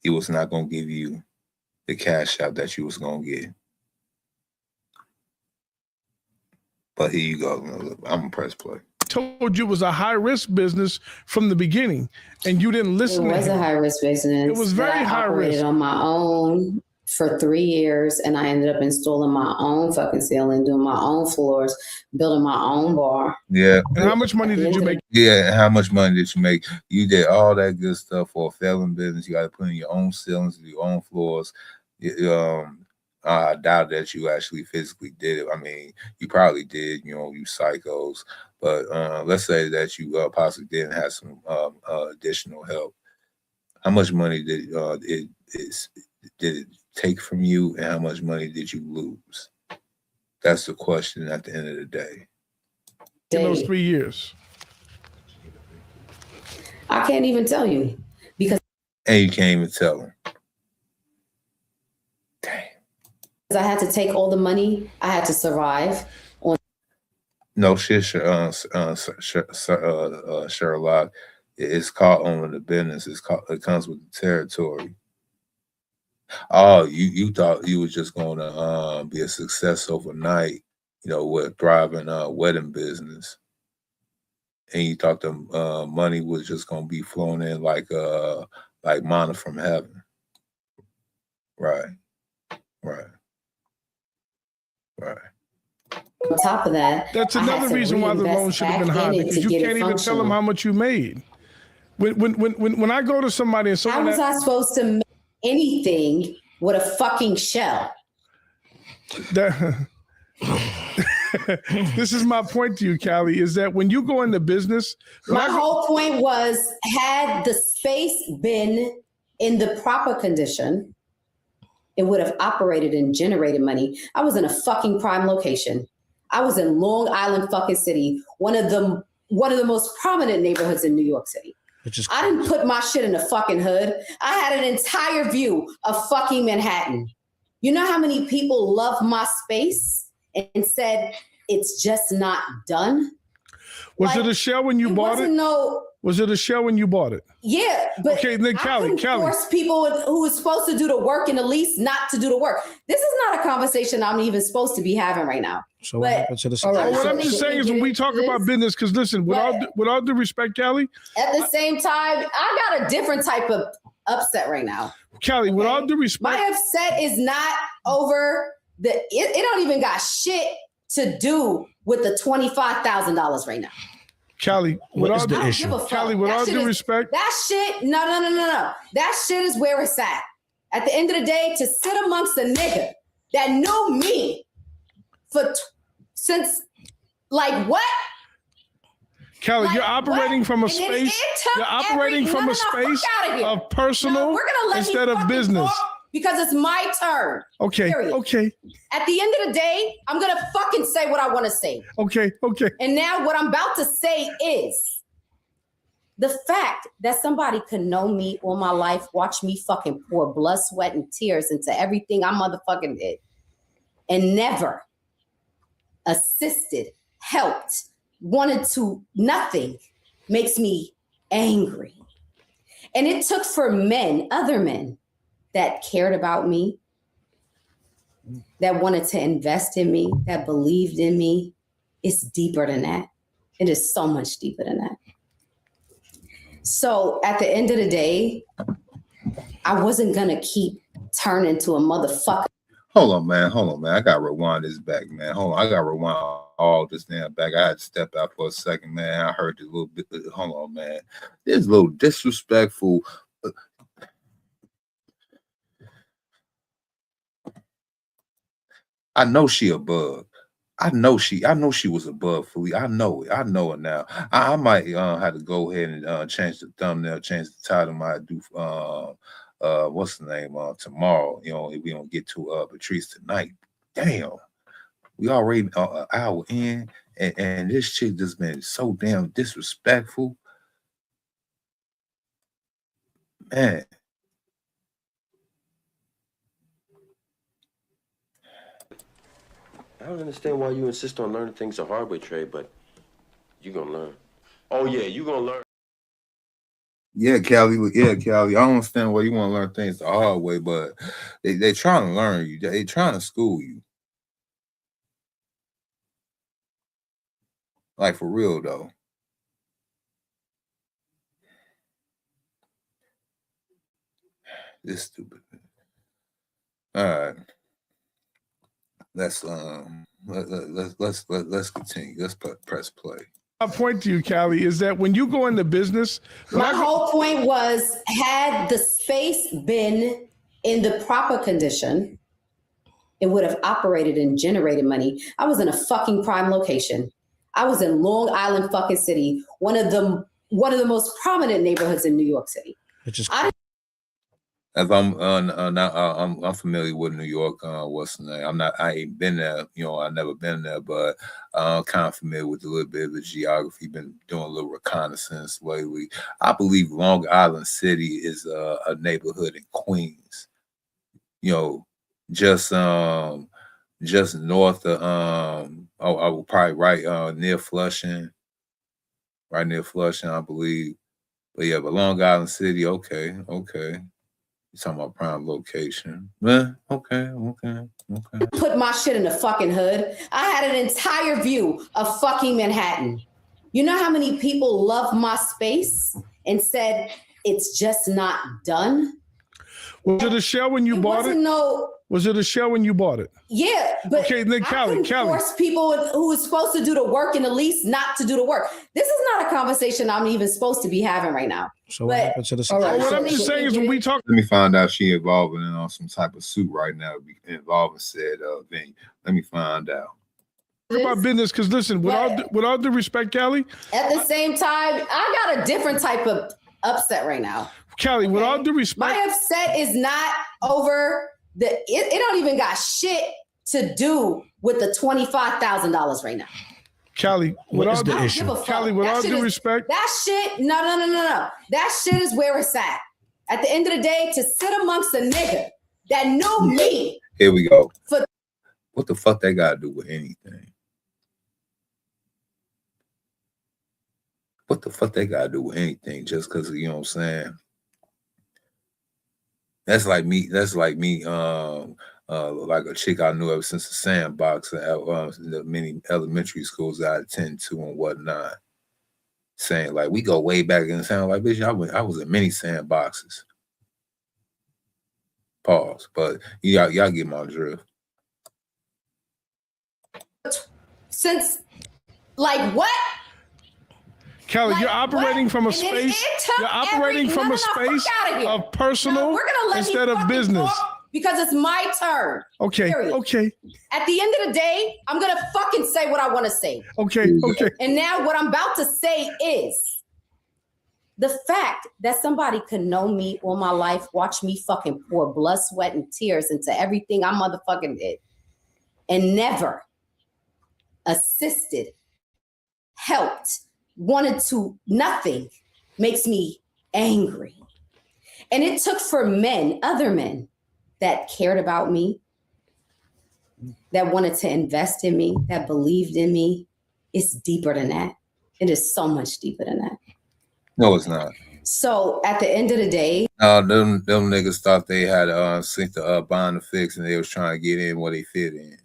he was not going to give you the cash out that you was going to get. But here you go. I'm going to press play. Told you it was a high risk business from the beginning, and you didn't listen to him. It was a high risk business. It was very high risk. On my own for 3 years, and I ended up installing my own fucking ceiling, doing my own floors, building my own bar. Yeah. And how much money did you make? Yeah, and how much money did you make? You did all that good stuff for a failing business. You got to put in your own ceilings, your own floors. I doubt that you actually physically did it. I mean, you probably did, you psychos. But let's say that you possibly didn't have some additional help. How much money did it take from you, and how much money did you lose? That's the question at the end of the day. In those 3 years, I can't even tell you, because you can't even tell them. I had to take all the money. I had to survive. No shit, Sherlock. It's called owning the business. It comes with the territory. Oh, you thought you was just going to be a success overnight, with thriving wedding business, and you thought the money was just going to be flowing in like manna from heaven. Right. On top of that, that's another reason why the loan should have been high, because you can't even tell them how much you made. When I go to somebody and how was I supposed to make anything with a fucking shell? This is my point to you, Cali, is that when you go into business, my whole point was, had the space been in the proper condition, it would have operated and generated money. I was in a fucking prime location. I was in Long Island fucking City, one of the most prominent neighborhoods in New York City. I didn't put my shit in the fucking hood. I had an entire view of fucking Manhattan. You know how many people love my space and said it's just not done? Was it a shell when you bought it? Was it a show when you bought it? Yeah, but okay, then Cali. Force people who are supposed to do the work and the lease not to do the work. This is not a conversation I'm even supposed to be having right now. So but what I'm just saying is when we talk about business, because listen, with all due respect, Cali. At the same time, I got a different type of upset right now. Cali, with all due respect, my upset is not over it don't even got shit to do with the $25,000 right now. Cali, with all due respect, that shit, no. That shit is where it's at. At the end of the day, to sit amongst a nigga that knew me since like what? Kelly, you're operating from a space. You're operating from a space of personal instead of business. Because it's my turn. Okay. Period. Okay. At the end of the day, I'm gonna fucking say what I want to say. Okay. Okay. And now what I'm about to say is the fact that somebody could know me all my life, watch me fucking pour blood, sweat, and tears into everything I motherfucking did, and never assisted, helped, wanted to nothing, makes me angry. And it took for other men that cared about me, that wanted to invest in me, that believed in me. It's deeper than that. It is so much deeper than that. So at the end of the day, I wasn't gonna keep turning to a motherfucker. Hold on, man. I gotta rewind this back, man. Hold on, I gotta rewind all this damn back. I had to step out for a second, man. I heard this little bit. Hold on, man. This a little disrespectful. I know she a bug. I know she was a bug, fully. I know it. I know it now. I might have to go ahead and change the thumbnail, change the title. Might do what's the name tomorrow? You know, if we don't get to Patrice tonight. Damn, we already an hour in, and this chick just been so damn disrespectful, man. I don't understand why you insist on learning things the hard way, Trey, but you're going to learn. Oh, yeah, you're going to learn. Yeah, Cali. I don't understand why you want to learn things the hard way, but they trying to learn you. They trying to school you. Like, for real, though. This stupid. All right. Let's continue. Let's press play. My point to you, Cali, is that when you go into business, my whole point was, had the space been in the proper condition, it would have operated and generated money. I was in a fucking prime location. I was in Long Island fucking City, one of the most prominent neighborhoods in New York City. As I'm familiar with New York. What's the name? I ain't been there. You know, I've never been there, but I'm kind of familiar with a little bit of the geography. Been doing a little reconnaissance lately. I believe Long Island City is a neighborhood in Queens. You know, just north of I would probably right near Flushing, I believe. But yeah, but Long Island City, okay. Talking about prime location. Okay. Put my shit in the fucking hood. I had an entire view of fucking Manhattan. You know how many people love my space and said it's just not done? Was it a shell when you bought it? Was it a shell when you bought it? Yeah, but okay, then Cali. Force people who are supposed to do the work and the lease not to do the work. This is not a conversation I'm even supposed to be having right now. So but, what happened to the what I'm just saying is when we talk. Let me find out she involved in some type of suit right now involving said venue. Let me find out. About business, because listen, with all due respect, Cali. At the same time, I got a different type of upset right now. Cali, with all due respect, my upset is not over it don't even got shit to do with the $25,000 right now. Cali, with all due respect, that shit, no. That shit is where it's at. At the end of the day, to sit amongst a nigga that knew me. Here we go. What the fuck they got to do with anything? what the fuck they gotta do with anything just because, you know what I'm saying? That's like me, like a chick I knew ever since the sandbox at the many elementary schools that I attend to and whatnot. Saying like we go way back in the sound like bitch, I was in many sandboxes. Pause. But y'all get my drift. Since like what? Kelly, Like, you're operating what? from a And then space. it took You're operating from a space fuck outta here. of personal We're gonna let instead me of fucking business. talk because it's my turn. Okay. Period. Okay. At the end of the day, I'm gonna fucking say what I want to say. Okay. Okay. And now what I'm about to say is the fact that somebody could know me all my life, watch me fucking pour blood, sweat, and tears into everything I motherfucking did, and never assisted, helped, wanted to, nothing makes me angry. And it took for men, other men that cared about me, that wanted to invest in me, that believed in me. It's deeper than that. It is so much deeper than that. No, it's not. So at the end of the day, them niggas thought they had sink the bond to fix, and they was trying to get in where they fit in.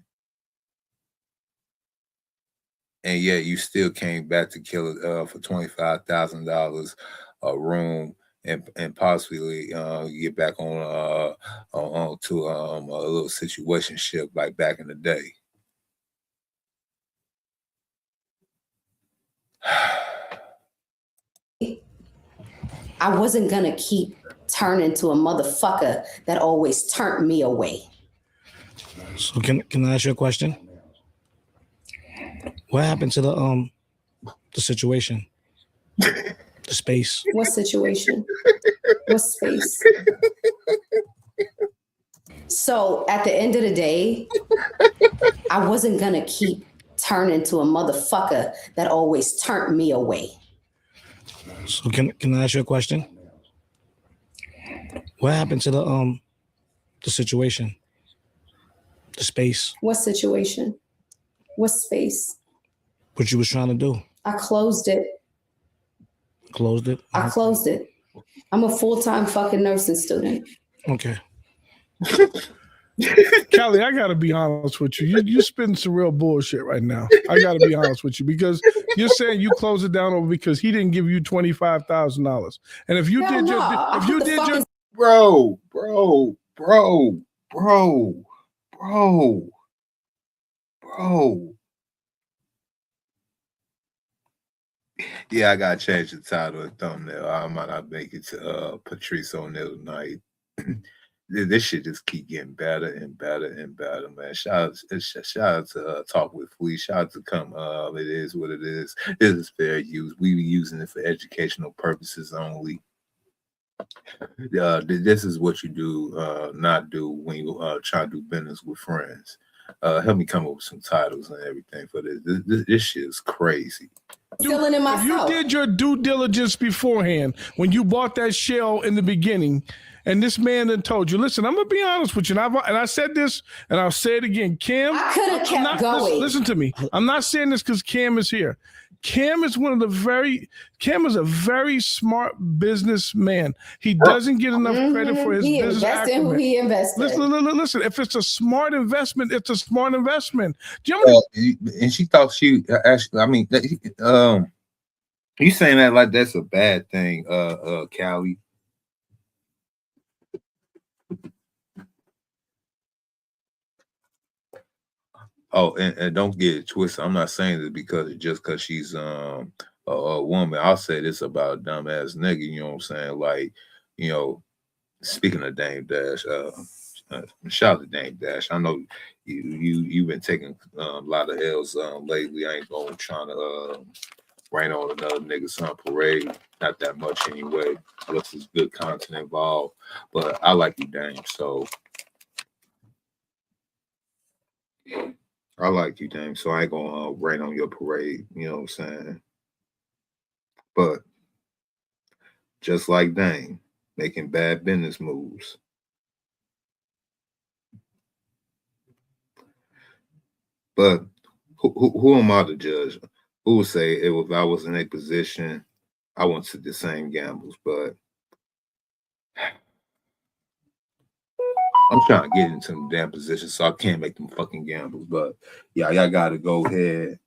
And yet you still came back to Killa for $25,000 a room and possibly get back on to a little situationship like back in the day. I wasn't gonna keep turning to a motherfucker that always turned me away. So can I ask you a question? What happened to the situation? The space. What situation? What space? So at the end of the day, I wasn't gonna keep turning to a motherfucker that always turned me away. So can I ask you a question? What happened to the situation? The space. What situation? What space? What you was trying to do? I closed it. Closed it? I closed it. I'm a full-time fucking nursing student. Okay. Kelly, I gotta be honest with you. You spitting some real bullshit right now. I gotta be honest with you because you're saying you closed it down over because he didn't give you $25,000. And if you did your bro. Yeah, I gotta change the title and thumbnail. I might not make it to Patrice O'Neal tonight. This shit just keep getting better and better and better, man. Shout out to Talk with Flea. Shout out to Come. It is what it is. This is fair use. We be using it for educational purposes only. This is what you do, not do when you try to do business with friends. Help me come up with some titles and everything for this. This shit is crazy. Feeling in if you did your due diligence beforehand when you bought that shell in the beginning, and this man then told you, listen, I'm gonna be honest with you, and I said this, and I'll say it again, Cam. I could have kept going. Listen to me. I'm not saying this because Cam is here. Cam is Cam is a very smart businessman. He doesn't get enough credit for his business acumen. He invested. Listen. If it's a smart investment, it's a smart investment. Do you know and she thought she actually. I mean, you saying that like that's a bad thing, Cali? Oh, and don't get it twisted. I'm not saying this because she's a woman. I'll say this about a dumbass nigga. You know what I'm saying? Like, you know, speaking of Dame Dash, shout out to Dame Dash. I know you've been taking a lot of L's lately. I ain't going trying to rain on another nigga's parade. Not that much anyway. Unless there's good content involved. But I like you, Dame. So. I like you, Dame, so I ain't gonna rain on your parade, you know what I'm saying? But just like Dame, making bad business moves. But who am I to judge? Who would say if I was in a position I went to the same gambles, but I'm trying to get into them damn positions, so I can't make them fucking gambles. But yeah, y'all gotta go ahead.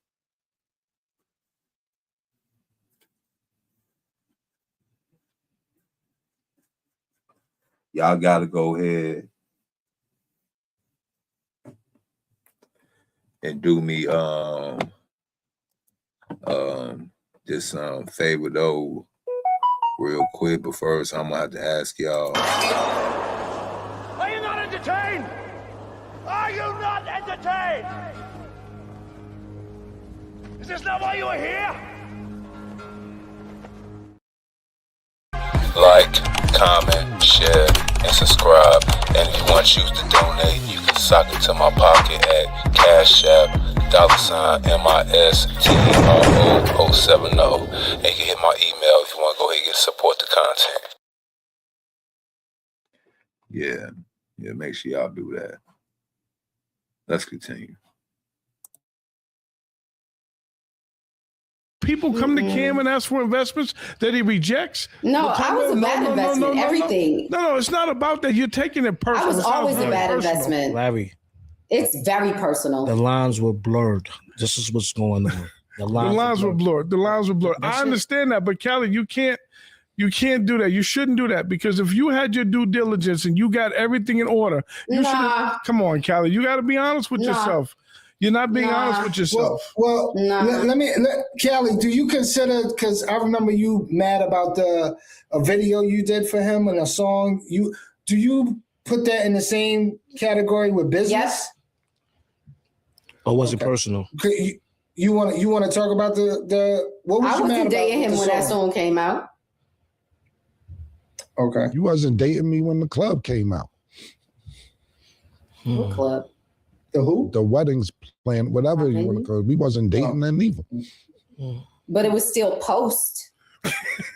Y'all gotta go ahead and do me this favor though real quick. But first, I'm gonna have to ask y'all. Are you not entertained? Are you not entertained? Is this not why you are here? Like, comment, share, and subscribe. And if you want to choose to donate, you can sock it to my pocket at Cash App, $MISTRO070. And you can hit my email if you want to go ahead and support the content. Yeah, make sure y'all do that. Let's continue. People come to Cam and ask for investments that he rejects. No, I was a bad investment. Everything. No, it's not about that. You're taking it personal. I was always a bad investment. Larry, it's very personal. The lines were blurred. This is what's going on. The lines were blurred. The lines were blurred. I understand that, but Cali, you can't do that. You shouldn't do that, because if you had your due diligence and you got everything in order, you should. Come on, Cali, you got to be honest with yourself. You're not being honest with yourself. Well, Kelly, do you consider, because I remember you mad about a video you did for him and a song, do you put that in the same category with business? Yes. Or was it personal? You want to talk about the what was I you mad wasn't about dating him the when that song came out. Okay. You wasn't dating me when the club came out. What club? The who? The weddings plan, whatever you want to call it. We wasn't dating them either. But it was still post.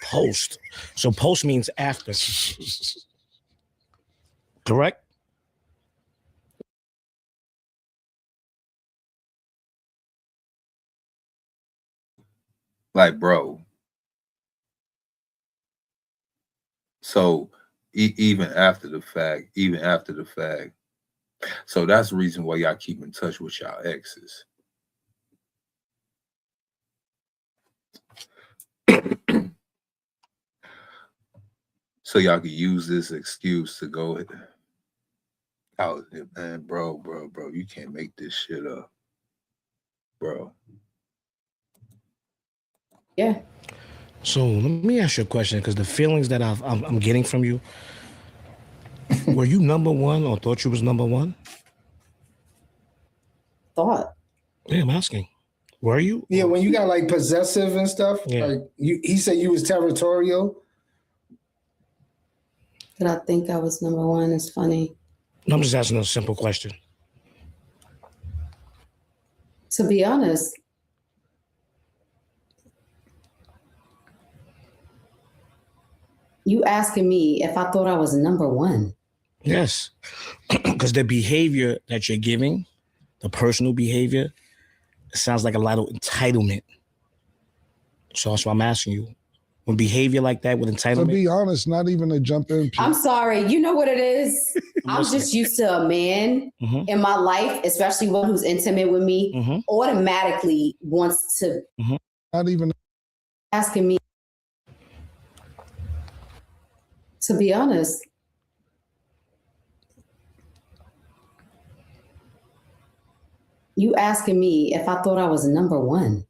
Post. So post means after. Correct? Like, bro. So even after the fact, so that's the reason why y'all keep in touch with y'all exes. So y'all can use this excuse to go out, man, bro, you can't make this shit up, bro. Yeah. So let me ask you a question, because the feelings that I'm getting from you, were you number one or thought you was number one? Thought. Yeah, I'm asking. Were you? Yeah, when you got like possessive and stuff, like he said you was territorial. Did I think I was number one? It's funny. No, I'm just asking a simple question. To be honest, you asking me if I thought I was number one. Yes, because the behavior that you're giving, the personal behavior, it sounds like a lot of entitlement. So that's why I'm asking you. When behavior like that with entitlement. To be honest, not even to jump in. I'm sorry. You know what it is? I'm just used to a man in my life, especially one who's intimate with me, automatically wants to. Not even asking me. To be honest, you asking me if I thought I was number one.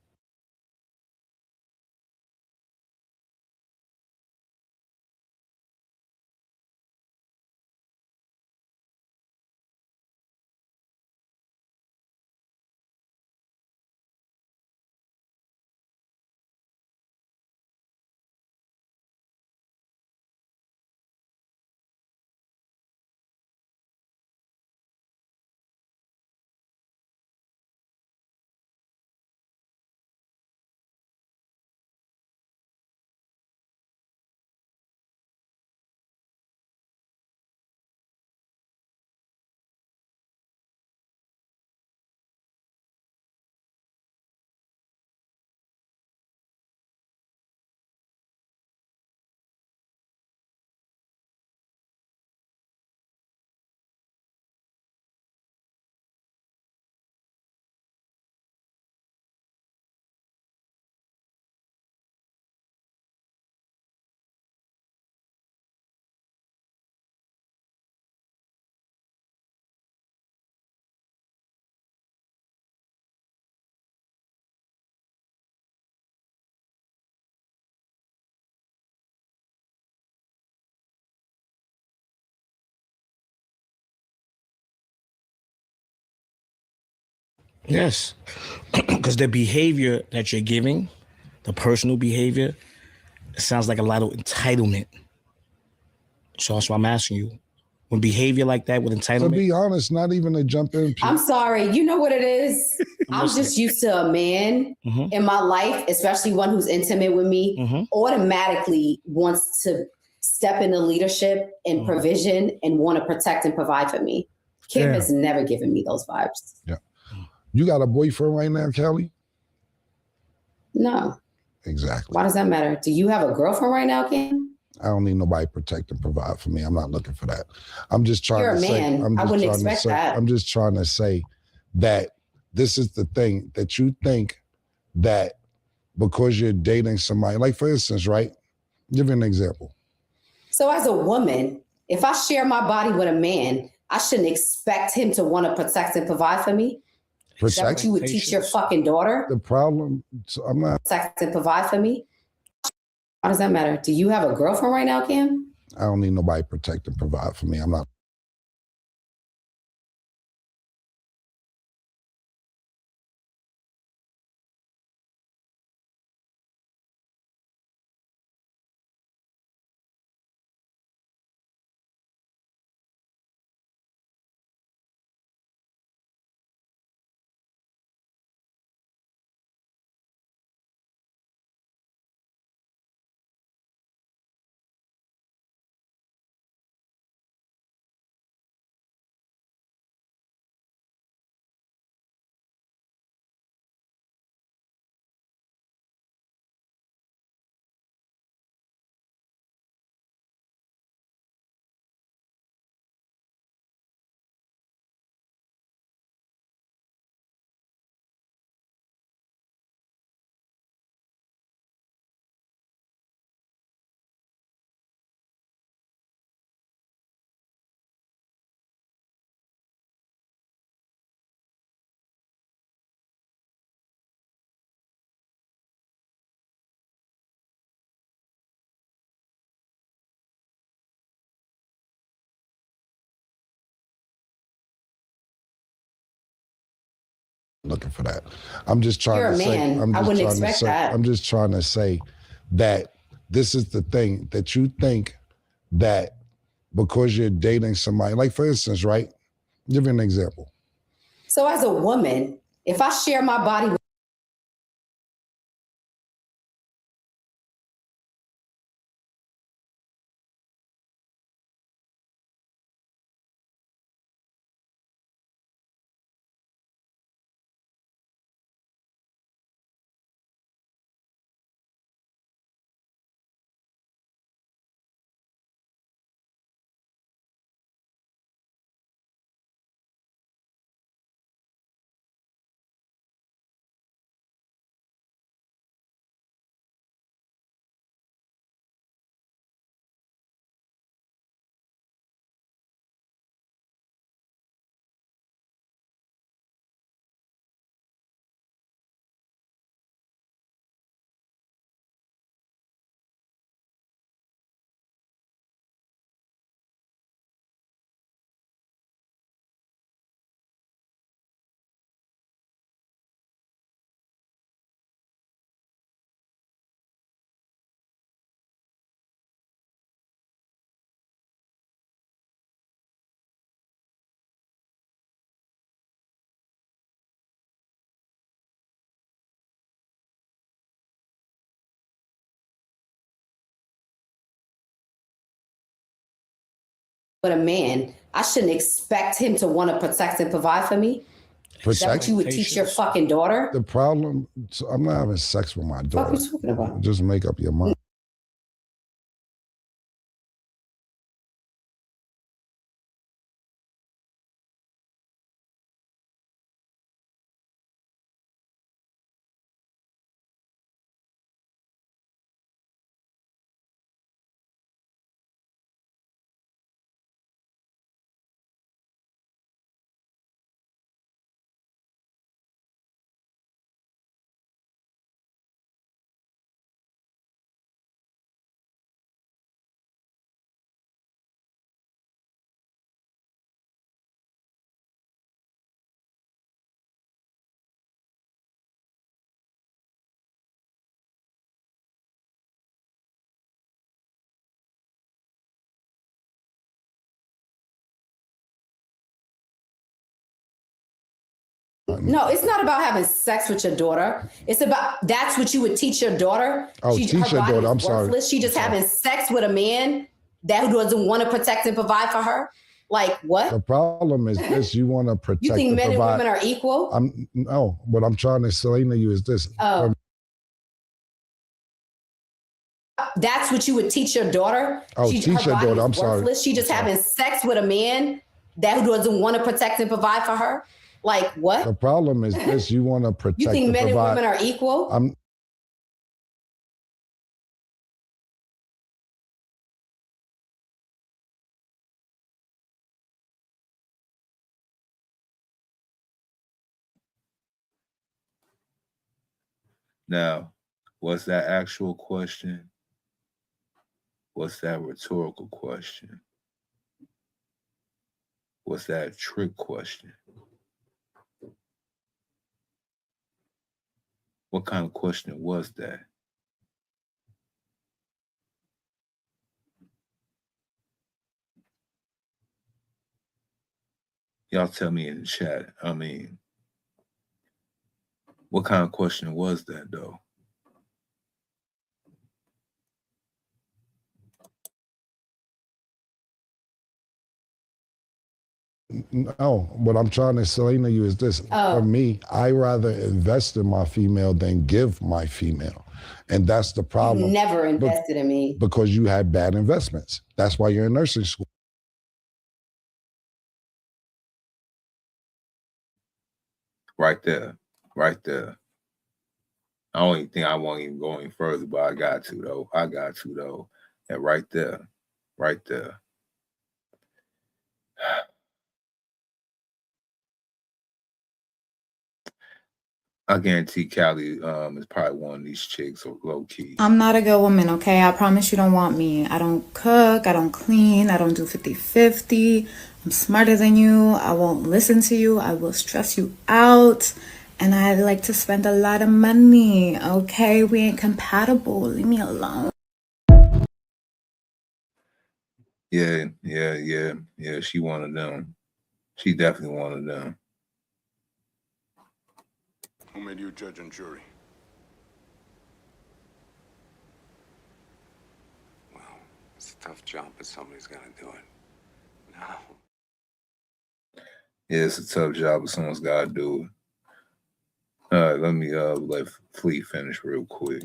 Yes, because the behavior that you're giving, the personal behavior, it sounds like a lot of entitlement. So that's why I'm asking you. When behavior like that with entitlement. To be honest, not even to jump in. I'm sorry. You know what it is? I'm just used to a man in my life, especially one who's intimate with me, automatically wants to step into leadership and provision and want to protect and provide for me. Kim has never given me those vibes. Yeah. You got a boyfriend right now, Kelly? No. Exactly. Why does that matter? Do you have a girlfriend right now, Kim? I don't need nobody to protect and provide for me. I'm not looking for that. I'm just trying You're to a say. man. I wouldn't expect that. I'm just trying to say that this is the thing that you think that because you're dating somebody, like for instance, right? Give you an example. So as a woman, if I share my body with a man, I shouldn't expect him to want to protect and provide for me. Is that what you would teach your fucking daughter? The problem, so I'm not. Protect and provide for me? Why does that matter? Do you have a girlfriend right now, Kim? I don't need nobody to protect and provide for me. I'm not. Looking for that. I'm just trying You're to a say. man. I wouldn't expect that. I'm just trying to say that this is the thing that you think that because you're dating somebody, like for instance, right? Give you an example. So as a woman, if I share my body with a man, I shouldn't expect him to want to protect and provide for me. Is that what you would teach your fucking daughter? The problem, so I'm not having sex with my daughter. What are you talking about? Just make up your mind. No, it's not about having sex with your daughter. It's about that's what you would teach your daughter. Oh, teach your daughter. I'm sorry. She just having sex with a man that doesn't want to protect and provide for her. Like what? The problem is this: you want to protect. You think men and provide. women are equal? No. What I'm trying to explain to you is this. Oh. That's what you would teach your daughter. Oh, teach your daughter. I'm sorry. She just having sex with a man that doesn't want to protect and provide for her. Like what? The problem is this: you want to protect. You think men and provide. women are equal? Now, was that actual question? Was that rhetorical question? Was that a trick question? What kind of question was that? Y'all tell me in the chat. I mean, what kind of question was that, though? No, what I'm trying to explain to you is this. For me, I rather invest in my female than give my female. And that's the problem. You never invested in me. Because you had bad investments. That's why you're in nursing school. Right there. Right there. I don't even think I won't even go any further, but I got to, though. And right there. Right there. I guarantee Cali is probably one of these chicks or low key. I'm not a good woman, okay? I promise you don't want me. I don't cook, I don't clean, I don't do 50-50. I'm smarter than you. I won't listen to you. I will stress you out. And I like to spend a lot of money, okay? We ain't compatible. Leave me alone. Yeah. She one of them. She definitely one of them. Who made you judge and jury? Well, it's a tough job, but somebody's got to do it. Now. Yeah, it's a tough job, but someone's got to do it. All right, let me let Fleet finish real quick.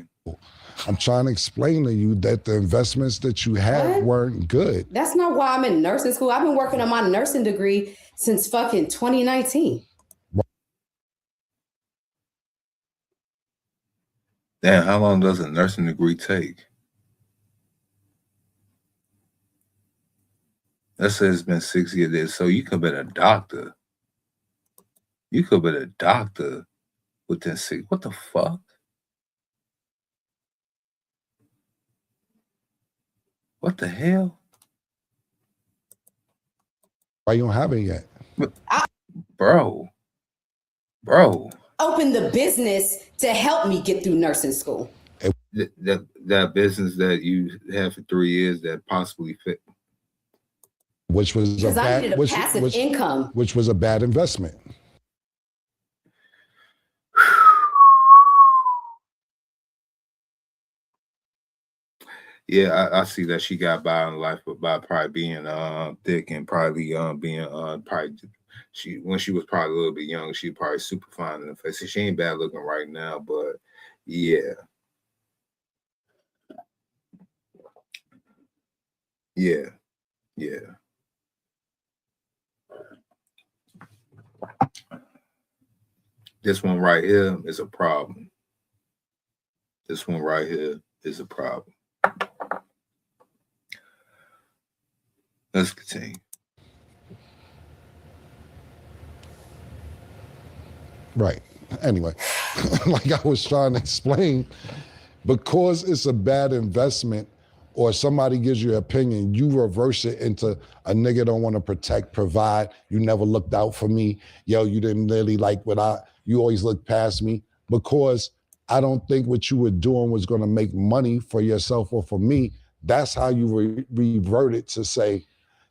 I'm trying to explain to you that the investments that you had weren't good. That's not why I'm in nursing school. I've been working on my nursing degree since fucking 2019. Damn, how long does a nursing degree take? Let's say it's been 6 years. So you could have been a doctor. You could have been a doctor within 6. What the fuck? What the hell? Why you don't have it yet? Bro. Open the business to help me get through nursing school. That business that you had for 3 years that possibly fit. Which was because I needed a passive income. Which was a bad investment. Yeah, I see that she got by in life, but by probably being thick and probably being probably she when she was probably a little bit young, she probably super fine in the face. She ain't bad looking right now, but yeah. This one right here is a problem. This one right here is a problem. Let's continue. Right. Anyway, like I was trying to explain, because it's a bad investment or somebody gives you an opinion, you reverse it into a nigga don't want to protect, provide. You never looked out for me. Yo, you didn't really like you always looked past me, because I don't think what you were doing was going to make money for yourself or for me. That's how you revert it to say,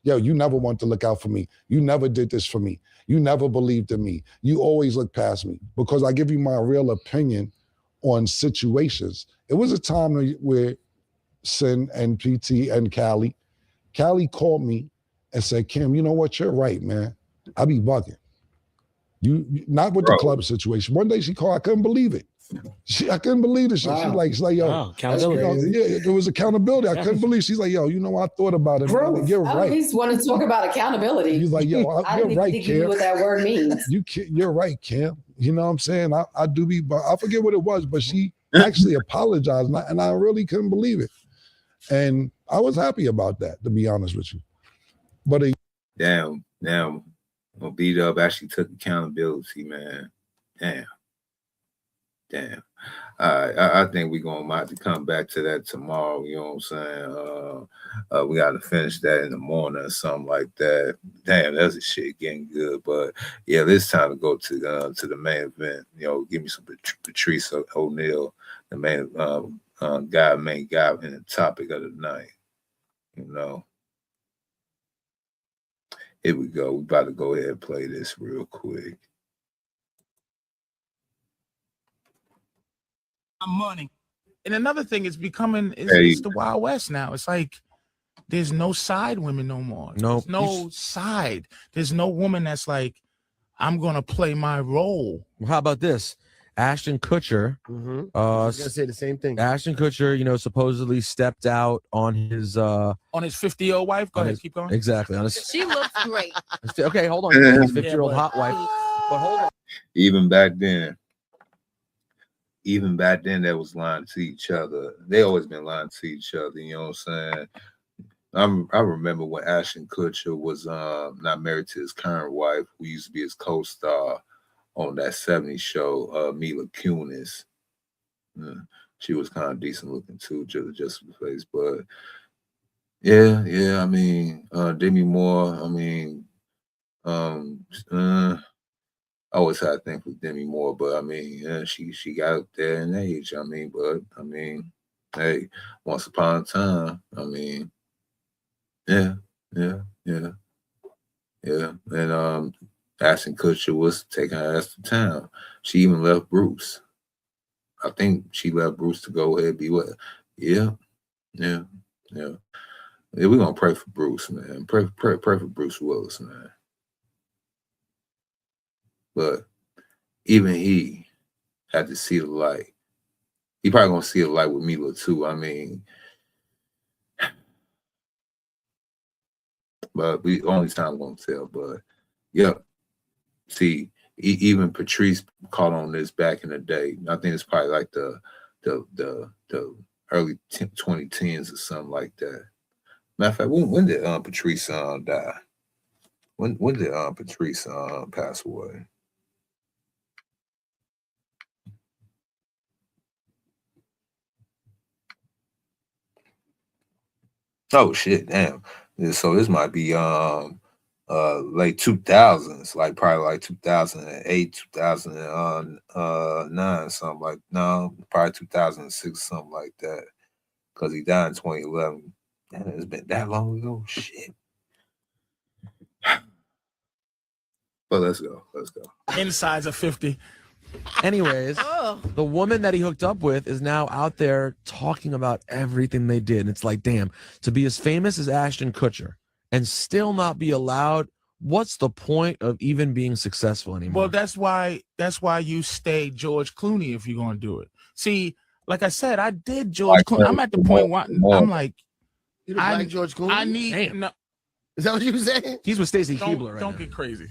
yo, you never want to look out for me. You never did this for me. You never believed in me. You always look past me because I give you my real opinion on situations. It was a time where Sin and PT and Cali called me and said, Kim, you know what? You're right, man. I be bugging. You not with the club situation. One day she called, I couldn't believe it. I couldn't believe this shit. Wow. She's like, yo, accountability. Yeah, it was accountability. I couldn't believe. She's like, yo, you know, I thought about it. Growth. You're I right. at least want to talk about accountability. He's like, yo, I you're didn't right, think Kim. you knew what that word means. You're right, Kim. You know what I'm saying? I do be, but I forget what it was, but she actually apologized, and I really couldn't believe it. And I was happy about that, to be honest with you. But damn, well, B-Dub actually took accountability, man. Damn. I think we're going to have to come back to that tomorrow. You know what I'm saying? We got to finish that in the morning or something like that. Damn, that's a shit getting good. But yeah, it's time to go to the main event. You know, give me some Patrice O'Neal, the main guy in the topic of the night. You know. Here we go. We about to go ahead and play this real quick. Money. And another thing is becoming it's the Wild West now. It's like there's no side women no more. Nope. There's no side. There's no woman that's like, I'm gonna play my role. Well, how about this? Ashton Kutcher. I was gonna say the same thing. Ashton Kutcher, you know, supposedly stepped out on his 50-year-old wife. Go ahead, keep going. Exactly. On his, She looks great. okay, hold on. His 50-year-old hot wife. But hold on. Even back then, they was lying to each other. They always been lying to each other. You know what I'm saying? I remember when Ashton Kutcher was not married to his current wife, who used to be his co-star on that 70s show, Mila Kunis. She was kind of decent looking too, just for the face. But yeah. I mean, Demi Moore. I mean, I always had a thing for Demi Moore, but I mean, she got up there in age. I mean, but I mean, hey, once upon a time, I mean, yeah. And Ashton Kutcher was taking her ass to town. She even left Bruce. I think she left Bruce to go ahead and be with. Yeah. We're gonna pray for Bruce, man. Pray for Bruce Willis, man. But even he had to see the light. He probably gonna see the light with Mila too. I mean, but we only time gonna tell. But yeah, see, even Patrice caught on this back in the day. I think it's probably like the early 2010s or something like that. Matter of fact, when did Patrice die? When did Patrice pass away? Oh shit, damn. So this might be late 2000s, like probably like 2008, 2009, something like probably 2006, something like that. Because he died in 2011. Damn, it's been that long ago. Shit. But let's go. Insides of 50. Anyways, the woman that he hooked up with is now out there talking about everything they did. And it's like, damn, to be as famous as Ashton Kutcher and still not be allowed, what's the point of even being successful anymore? Well, that's why you stay George Clooney if you're gonna do it. See, like I said, I did George Clooney. I'm at the point where I'm like, You like George Clooney? I need. No, is that what you were saying? He's with Stacey Keebler right Don't now. get crazy.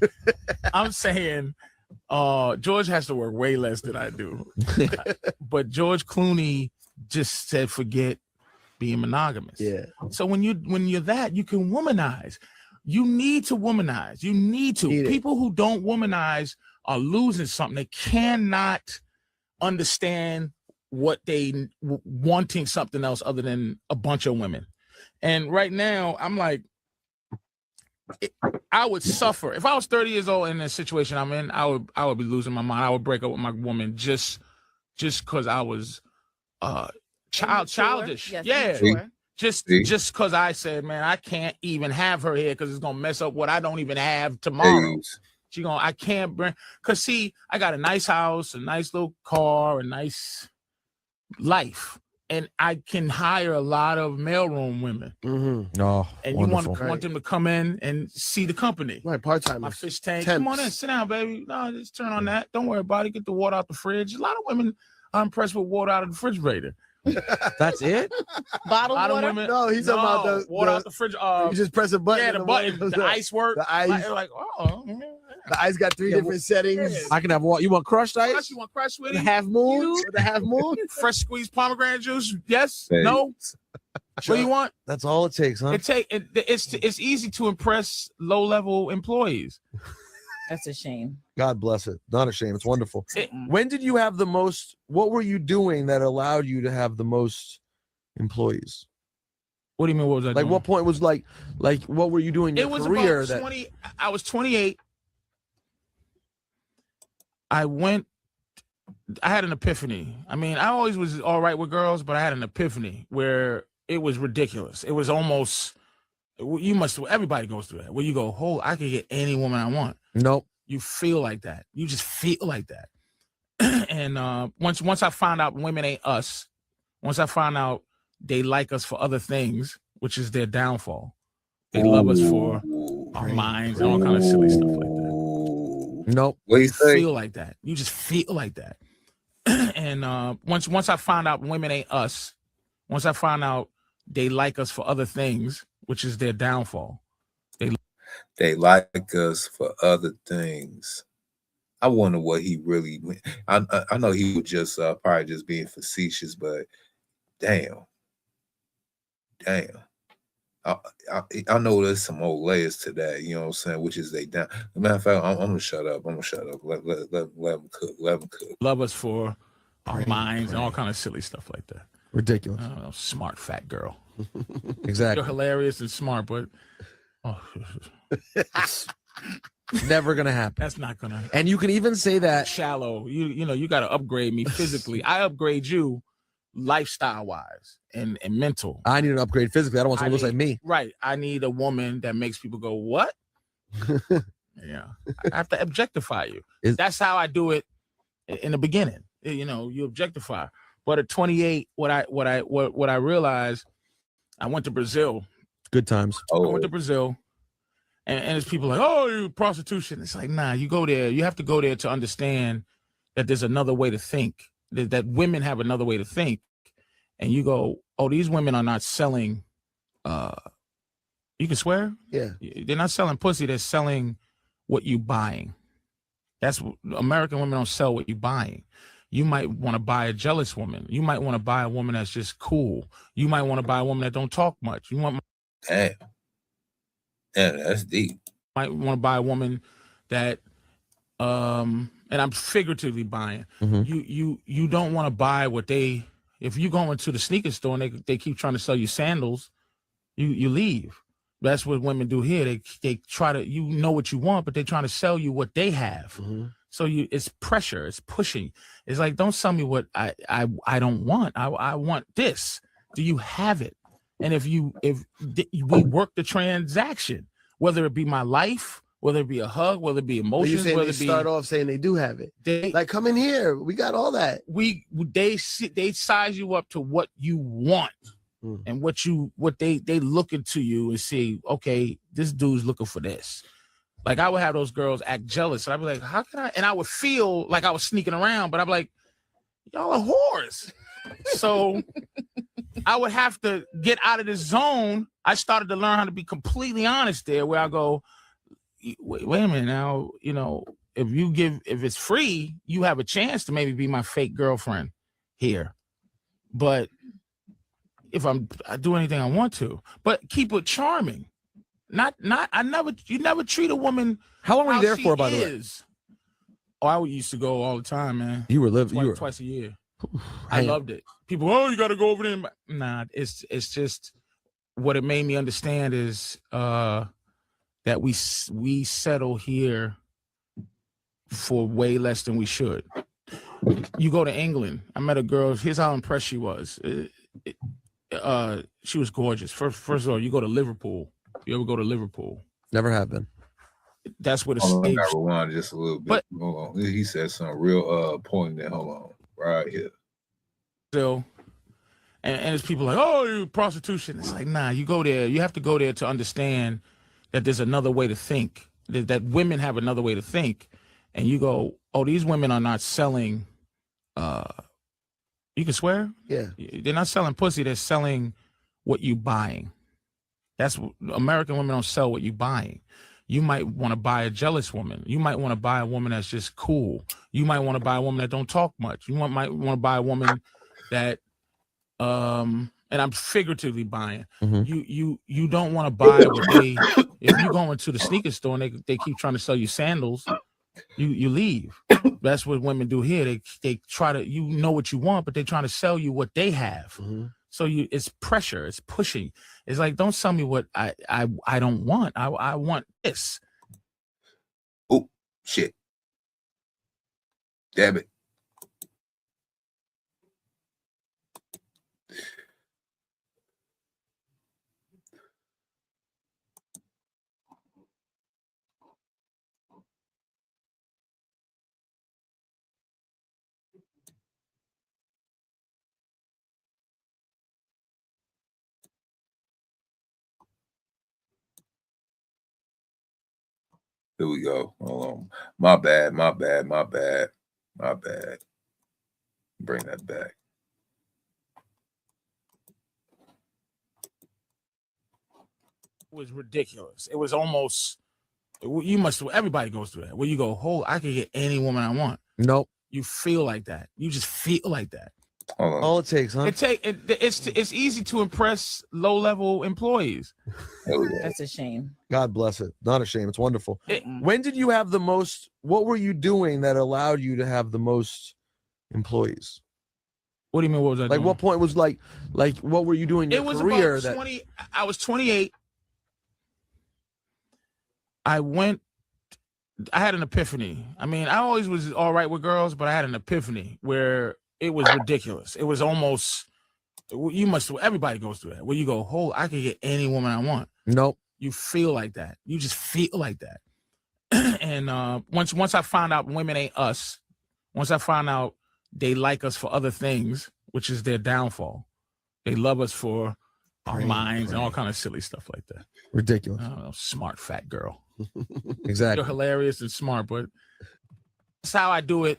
I'm saying George has to work way less than I do. But George Clooney just said forget being monogamous. Yeah. So when you're that, you can womanize. You need to womanize. You need to. People who don't womanize are losing something. They cannot understand what they wanting something else other than a bunch of women. And right now, I'm like, I would suffer if I was 30 years old in the situation I'm in. I would be losing my mind. I would break up with my woman just because I was childish. Yes, yeah, immature. just because I said, man, I can't even have her here because it's gonna mess up what I don't even have tomorrow. I can't bring, cause see, I got a nice house, a nice little car, a nice life, and I can hire a lot of mailroom women. Oh, and wonderful. you want them to come in and see the company. Right, part-time. My fish tank. Temps. Come on in, sit down, baby. No, just turn on that. Don't worry about it. Get the water out the fridge. A lot of women are impressed with water out of the refrigerator. That's it? Bottled water? Women, No, he's talking about the water out the fridge. you just press a button. Yeah, and the button. The ice work. The ice. Like, the ice got three different settings. I can have water. You want crushed ice? You want crushed with The it? half moon. The half moon. Fresh squeezed pomegranate juice. Yes. Hey. No. What do you want? That's all it takes, huh? It's easy to impress low level employees. That's a shame. God bless it. Not a shame. It's wonderful. When did you have the most? What were you doing that allowed you to have the most employees? What do you mean? What was I like? doing? What point was like what were you doing in your career? About 20. I was 28. I had an epiphany. I mean, I always was all right with girls, but I had an epiphany where it was ridiculous. It was almost, everybody goes through that. Where you go, I can get any woman I want. Nope. You feel like that. You just feel like that. And once I found out women ain't us, once I found out they like us for other things, which is their downfall. They love us for our minds and all kind of silly stuff like that. Nope. What do you feel like that? You just feel like that. And once I found out women ain't us, once I found out they like us for other things, which is their downfall. They like us for other things. I wonder what he really went. I know he was just probably just being facetious, but damn. I know there's some old layers to that, you know what I'm saying, which is they down. As a matter of fact, I'm gonna shut up. Let them cook. Love us for our minds and all kind of silly stuff like that. Ridiculous. I don't know, smart fat girl. Exactly. You're hilarious and smart, but never gonna happen. That's not gonna. And you can even say that shallow. You got to upgrade me physically. I upgrade you lifestyle wise and mental. I need an upgrade physically. I don't want someone who looks like me. Right. I need a woman that makes people go, what? Yeah. I have to objectify you. That's how I do it in the beginning. You objectify. But at 28, what I realized, I went to Brazil. Good times. I went to Brazil. And it's people like, oh, you prostitution. It's like, nah, you go there. You have to go there to understand that there's another way to think, that women have another way to think. And you go, oh, these women are not selling, you can swear? Yeah. They're not selling pussy. They're selling what you buying. American women don't sell what you buying. You might want to buy a jealous woman. You might want to buy a woman that's just cool. You might want to buy a woman that don't talk much. You want Damn. Yeah, that's deep. Might want to buy a woman that and I'm figuratively buying. Mm-hmm. You don't want to buy what if you go into the sneaker store and they keep trying to sell you sandals, you leave. That's what women do here. They try to, what you want, but they're trying to sell you what they have. Mm-hmm. So it's pressure, it's pushing. It's like, don't sell me what I don't want. I want this. Do you have it? And if we work the transaction, whether it be my life, whether it be a hug, whether it be emotions, whether it be start off saying they do have it. Like, come in here. We got all that. They size you up to what you want. And what they look into you and see, okay, this dude's looking for this. Like, I would have those girls act jealous. And I'd be like, how can I? And I would feel like I was sneaking around, but I'd be like, y'all are whores. So I would have to get out of the zone. I started to learn how to be completely honest there, where I go, wait a minute now, if it's free, you have a chance to maybe be my fake girlfriend here. But if I do anything I want to, but keep it charming. You never treat a woman. How long were you there for, by the way? Oh, I used to go all the time, man. You were living twice a year. I loved it. People, oh, you got to go over there. Nah, it's just what it made me understand is that we settle here for way less than we should. You go to England. I met a girl. Here's how impressed she was. She was gorgeous. First of all, you go to Liverpool. You ever go to Liverpool? Never have been. that's where the Hold on, I slave. gotta rewind just a little bit. But hold on. He said something real poignant. Hold on, right here. Still, and there's people like, oh, you prostitution. It's like, nah, you go there. You have to go there to understand that there's another way to think. That women have another way to think, and you go, oh, these women are not selling. You can swear? Yeah. They're not selling pussy. They're selling what you buying. That's American women don't sell what you buying. You might want to buy a jealous woman. You might want to buy a woman that's just cool. You might want to buy a woman that don't talk much. You might want to buy a woman that, and I'm figuratively buying. You don't want to buy what they. If you go into the sneaker store and they keep trying to sell you sandals, you leave. That's what women do here. They try to, you know what you want, but they're trying to sell you what they have. So it's pressure, it's pushing. It's like, don't sell me what I don't want. I want this. Oh shit. Damn it. Here we go. Hold on. My bad. Bring that back. It was ridiculous. It was almost, everybody goes through that. Where you go, I can get any woman I want. Nope. You feel like that. You just feel like that. All it takes, huh? It's easy to impress low-level employees. That's a shame. God bless it. Not a shame. It's wonderful. When did you have the most? What were you doing that allowed you to have the most employees? What do you mean? What was I doing? What point was like what were you doing in your career? About 20. I was 28. I had an epiphany. I mean, I always was all right with girls, but I had an epiphany where it was ridiculous. It was almost, everybody goes through that. Where you go, I can get any woman I want. Nope. You feel like that. You just feel like that. And once I found out women ain't us, once I found out they like us for other things, which is their downfall. They love us for our minds and all kind of silly stuff like that. Ridiculous. I don't know, smart fat girl. Exactly. You're hilarious and smart, but that's how I do it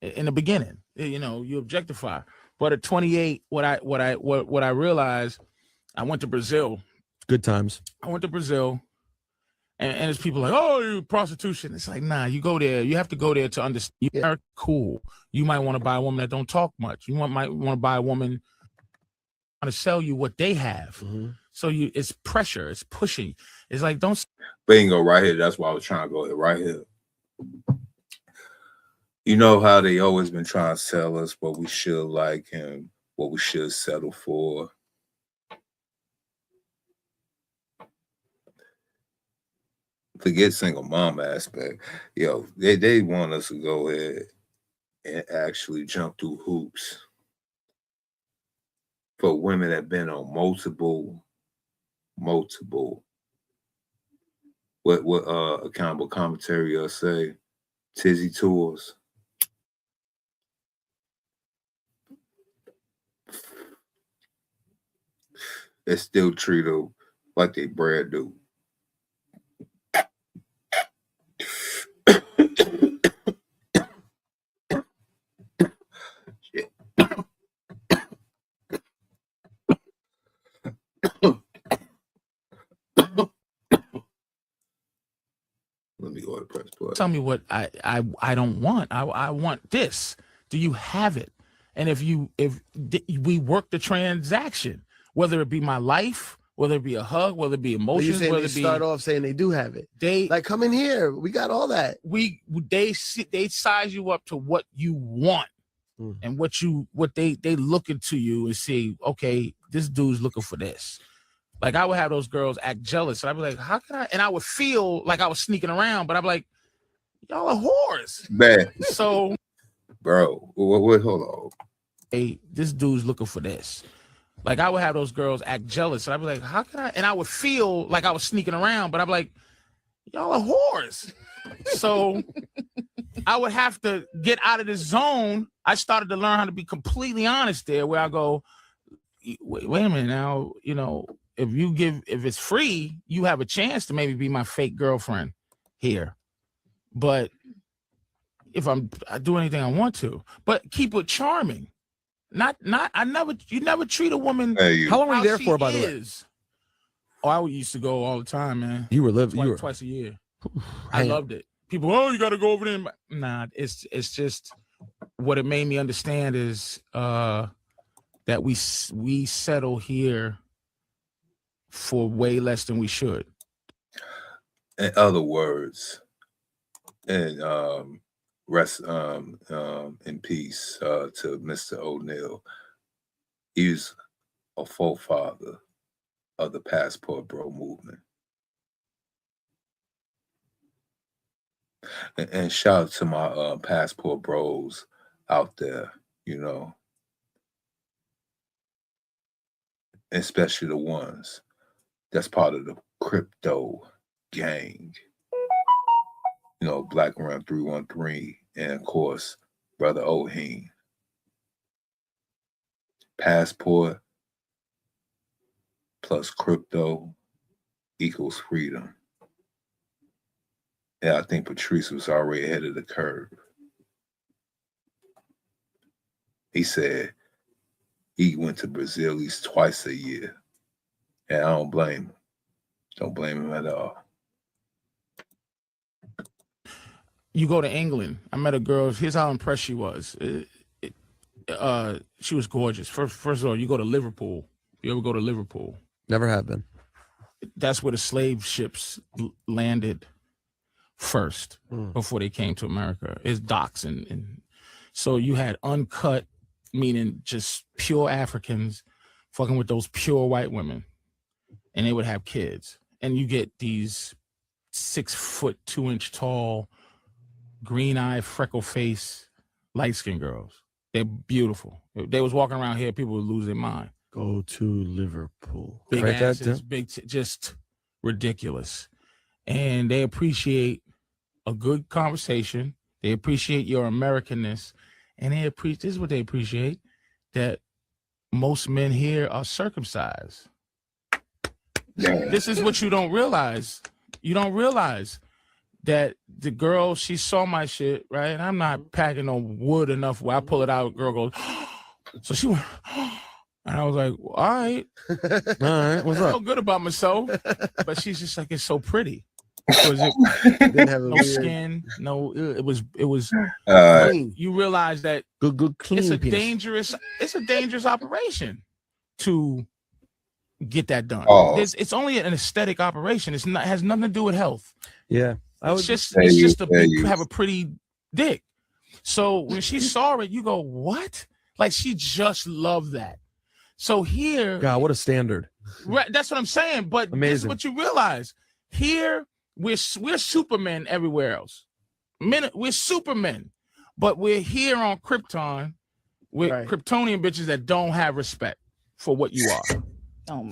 in the beginning. You know, you objectify. But at 28, what I realized, I went to Brazil. Good times. I went to Brazil, and there's people like, oh, you prostitution. It's like, nah, you go there. You have to go there to understand. You're cool. You might want to buy a woman that don't talk much. You might want to buy a woman to sell you what they have. So it's pressure. It's pushing. It's like, don't. Bingo, right here. That's why I was trying to go here, right here. You know how they always been trying to sell us what we should like and what we should settle for. Forget single mom aspect. Yo, they want us to go ahead and actually jump through hoops for women that been on multiple what accountable commentary will say, tizzy tours. They still treat them like they brand new. Let me go to press play. Tell me what I don't want. I want this. Do you have it? And if we work the transaction, whether it be my life, whether it be a hug, whether it be emotions, whether whether it it be start off saying they do have it. They like, come in here. We got all that. They size you up to what you want. And what they look into you and see, okay, this dude's looking for this. Like, I would have those girls act jealous, and I'd be like, how can I? And I would feel like I was sneaking around, but I'd be like, y'all are whores. Man. So, bro, wait, hold on. Hey, this dude's looking for this. Like, I would have those girls act jealous, and I'd be like, how can I? And I would feel like I was sneaking around, but I'd be like, y'all are whores. So I would have to get out of the zone. I started to learn how to be completely honest there, where I go, wait a minute now, you know, if it's free, you have a chance to maybe be my fake girlfriend here. But if I do anything I want to, but keep it charming. You never treat a woman. How long were you there for, by the way? Oh, I used to go all the time, man. You were twice a year. I loved it. People, oh, you got to go over there. Nah, it's just what it made me understand is that we settle here for way less than we should. In other words, and rest in peace to Mr. O'Neal. He's a forefather of the Passport Bro movement. And shout out to my Passport Bros out there, you know, especially the ones that's part of the crypto gang. You know, Black Run 313, and of course, Brother Oheen. Passport plus crypto equals freedom. And I think Patrice was already ahead of the curve. He said he went to Brazil at least twice a year. And I don't blame him. Don't blame him at all. You go to England. I met a girl. Here's how impressed she was. She was gorgeous. First of all, you go to Liverpool. You ever go to Liverpool? Never have been. That's where the slave ships landed first before they came to America. It's docks. And so you had uncut, meaning just pure Africans fucking with those pure white women. And they would have kids. And you get these 6 foot, 2 inch tall, green eye, freckle face, light skinned girls. They're beautiful. If they was walking around here, people would lose their mind. Go to Liverpool. Big asses, just ridiculous. And they appreciate a good conversation. They appreciate your Americanness. And this is what they appreciate, that most men here are circumcised. Yeah. This is what you don't realize. You don't realize that the girl, she saw my shit, right? And I'm not packing no wood enough where I pull it out, girl goes, so she went, and I was like, well, all right, what's up? I feel good about myself, but she's just like, it's so pretty. Didn't have no skin, no. It was. You realize that good clean. It's a dangerous operation to get that done. It's only an aesthetic operation. It has nothing to do with health. Yeah. It's just have a pretty dick. So when she saw it, you go, what? Like, she just loved that. So here, God, what a standard. Right, that's what I'm saying. But amazing. This is what you realize. Here, we're supermen everywhere else. We're supermen, but we're here on Krypton with Kryptonian bitches that don't have respect for what you are.